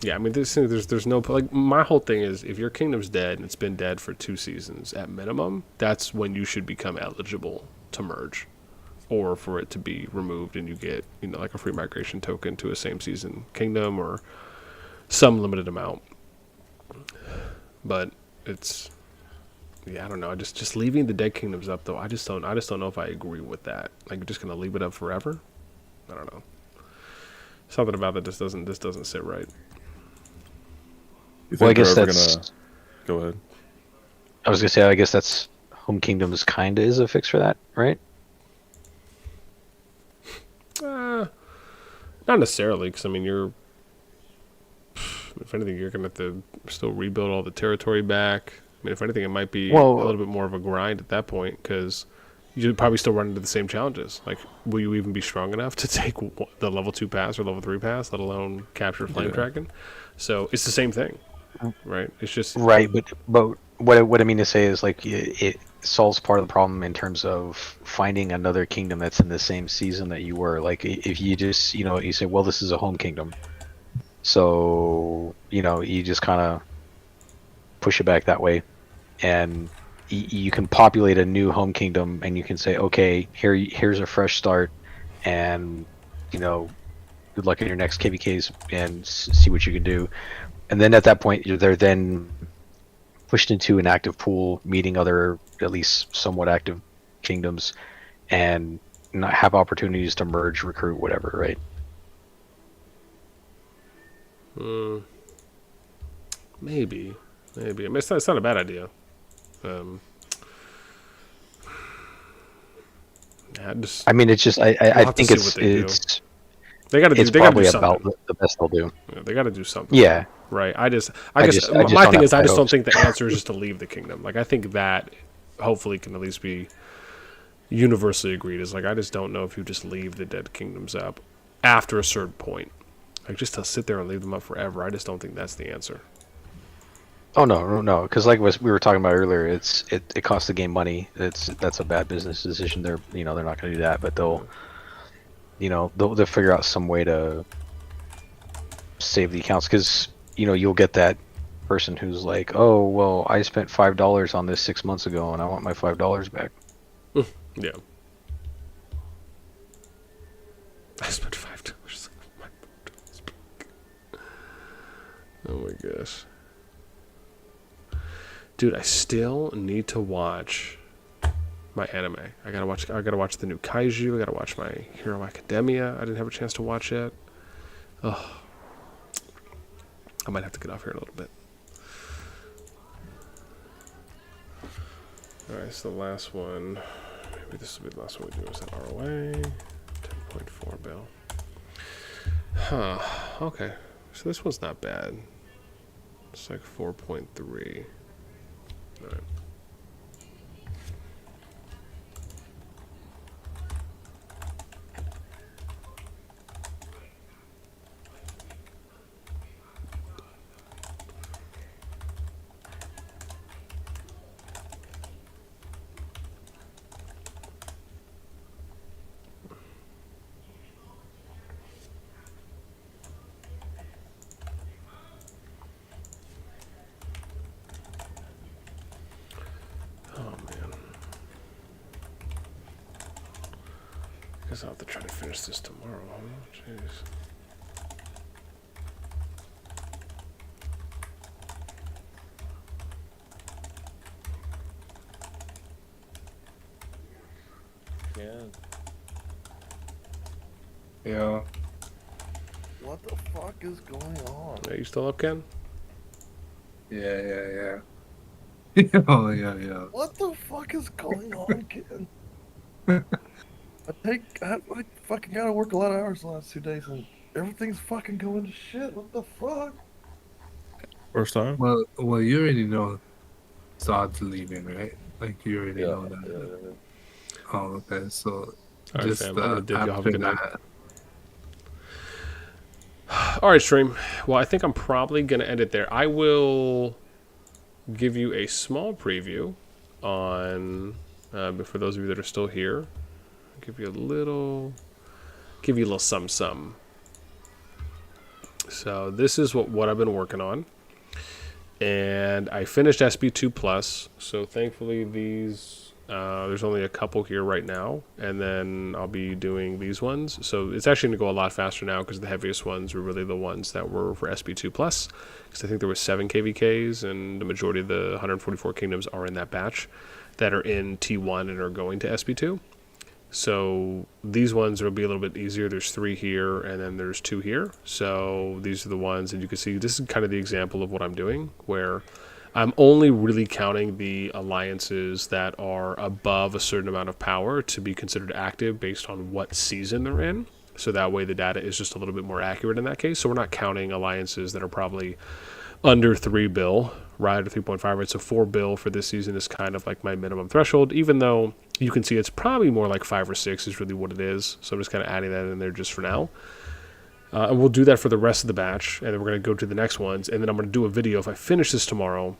yeah, I mean, there's no, like, my whole thing is, if your kingdom's dead and it's been dead for 2 seasons at minimum, that's when you should become eligible to merge, or for it to be removed and you get, like a free migration token to a same season kingdom or some limited amount. But it's, yeah, I don't know. Just leaving the dead kingdoms up though. I just don't know if I agree with that. Like, you're just gonna leave it up forever. I don't know. Something about that just doesn't sit right. You think Well, I guess they're that's. gonna... Go ahead. I was gonna say, I guess that's Home Kingdoms kinda is a fix for that, right? Not necessarily, because I mean, if anything, you're gonna have to still rebuild all the territory back. I mean, if anything, it might be a little bit more of a grind at that point, because you'd probably still run into the same challenges. Like, will you even be strong enough to take the level 2 pass or level 3 pass, let alone capture Flame Dragon? So it's the same thing, right? It's just right. But what I mean to say is, like, it solves part of the problem in terms of finding another kingdom that's in the same season that you were. Like, if you just you say, well, this is a home kingdom, so you just kind of push it back that way, and you can populate a new home kingdom, and you can say, okay, here's a fresh start, and good luck in your next KVKs, and see what you can do. And then at that point, they're then pushed into an active pool, meeting other at least somewhat active kingdoms, and not have opportunities to merge, recruit, whatever, right? Maybe. I mean, it's not a bad idea. I mean, it's just I think it's they got to do. It's They got to do probably something. about the best they'll do. Yeah, they got to do something. Yeah. Right. I guess I just my don't thing have is, I just high don't hopes. think the answer is just to leave the kingdom. Like, I think that hopefully can at least be universally agreed. Is like, I just don't know if you just leave the dead kingdoms up after a certain point. Like, just to sit there and leave them up forever. I just don't think that's the answer. Oh no, because like we were talking about earlier, it costs the game money. That's a bad business decision. They're they're not going to do that, but they'll figure out some way to save the accounts, because you'll get that person who's like, oh well, I spent $5 on this 6 months ago and I want my $5 back. Yeah. I spent $5. this. Dude, I still need to watch my anime. I gotta watch the new Kaiju. I gotta watch my Hero Academia. I didn't have a chance to watch yet. Oh, I might have to get off here in a little bit. All right, so the last one. Maybe this will be the last one we do. Is that ROA? 10.4 bill. Huh. Okay. So this one's not bad. It's like 4.3. All right. I guess I'll have to try to finish this tomorrow, huh? Jeez. Yeah. What the fuck is going on? Are you still up, Ken? Yeah. Oh, yeah. What the fuck is going on, kid? I fucking gotta work a lot of hours the last 2 days and everything's fucking going to shit. What the fuck? First time? Well, you already know Zod's leaving, right? Like, you already know that. Yeah. Oh, okay. So, All right, just fam. I'm gonna dip. Y'all have a after good night. that. All right, stream. Well, I think I'm probably going to end it there. I will give you a small preview on, for those of you that are still here, give you a little some. So this is what I've been working on. And I finished SB2+. So thankfully these, there's only a couple here right now. And then I'll be doing these ones. So it's actually going to go a lot faster now because the heaviest ones were really the ones that were for SB2+. Because I think there were 7 KVKs and the majority of the 144 kingdoms are in that batch that are in T1 and are going to SB2. So these ones will be a little bit easier. There's 3 here and then there's 2 here. So these are the ones that you can see. This is kind of the example of what I'm doing, where I'm only really counting the alliances that are above a certain amount of power to be considered active based on what season they're in. So that way the data is just a little bit more accurate in that case. So we're not counting alliances that are probably under 3 bill, right, or 3.5, right? So 4 bill for this season is kind of like my minimum threshold, even though you can see it's probably more like 5 or 6 is really what it is. So I'm just kind of adding that in there just for now. And we'll do that for the rest of the batch, and then we're going to go to the next ones, and then I'm going to do a video if I finish this tomorrow,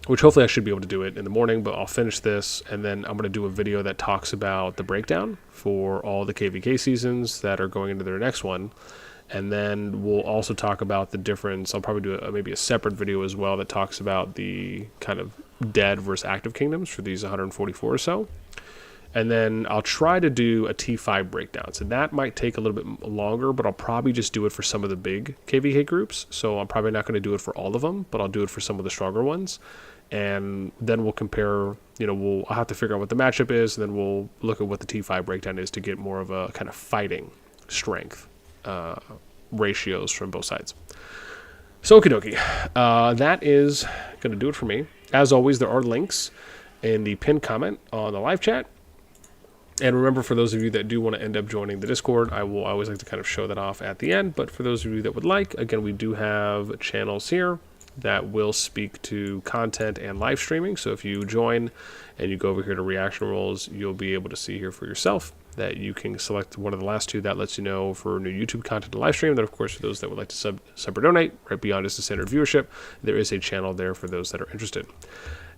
which hopefully I should be able to do it in the morning, but I'll finish this, and then I'm going to do a video that talks about the breakdown for all the KVK seasons that are going into their next one. And then we'll also talk about the difference. I'll probably do maybe a separate video as well that talks about the kind of dead versus active kingdoms for these 144 or so. And then I'll try to do a T5 breakdown. So that might take a little bit longer, but I'll probably just do it for some of the big KVK groups. So I'm probably not going to do it for all of them, but I'll do it for some of the stronger ones. And then we'll compare, I'll have to figure out what the matchup is, and then we'll look at what the T5 breakdown is to get more of a kind of fighting strength ratios from both sides. So okie dokie. That is going to do it for me. As always, there are links in the pinned comment on the live chat. And remember, for those of you that do want to end up joining the Discord, I will always like to kind of show that off at the end. But for those of you that would like, again, we do have channels here that will speak to content and live streaming. So if you join and you go over here to reaction roles, you'll be able to see here for yourself that you can select one of the last 2 that lets you know for new YouTube content and live stream. Then, of course, for those that would like to sub or donate, right beyond just the standard viewership, there is a channel there for those that are interested.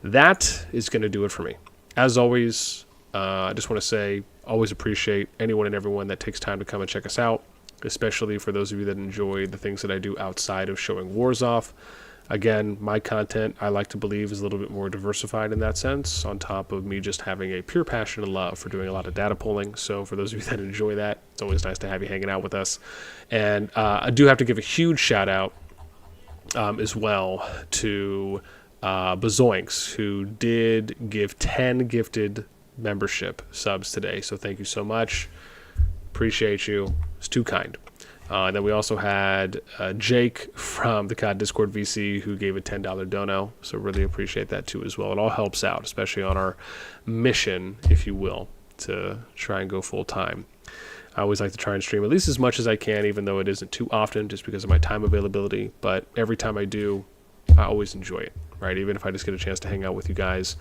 That is going to do it for me. As always, I just want to say, always appreciate anyone and everyone that takes time to come and check us out, especially for those of you that enjoy the things that I do outside of showing wars off. Again, my content, I like to believe, is a little bit more diversified in that sense, on top of me just having a pure passion and love for doing a lot of data pulling. So for those of you that enjoy that, it's always nice to have you hanging out with us. And I do have to give a huge shout out as well to Bazoinks, who did give 10 gifted membership subs today. So thank you so much. Appreciate you. It's too kind. And then we also had Jake from the COD Discord VC who gave a $10 dono. So really appreciate that too as well. It all helps out, especially on our mission, if you will, to try and go full time. I always like to try and stream at least as much as I can, even though it isn't too often just because of my time availability. But every time I do, I always enjoy it, right? Even if I just get a chance to hang out with you guys,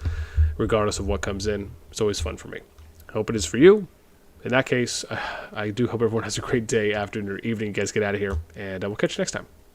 regardless of what comes in, it's always fun for me. Hope it is for you. In that case, I do hope everyone has a great day, afternoon, or evening. You guys get out of here, and we'll catch you next time.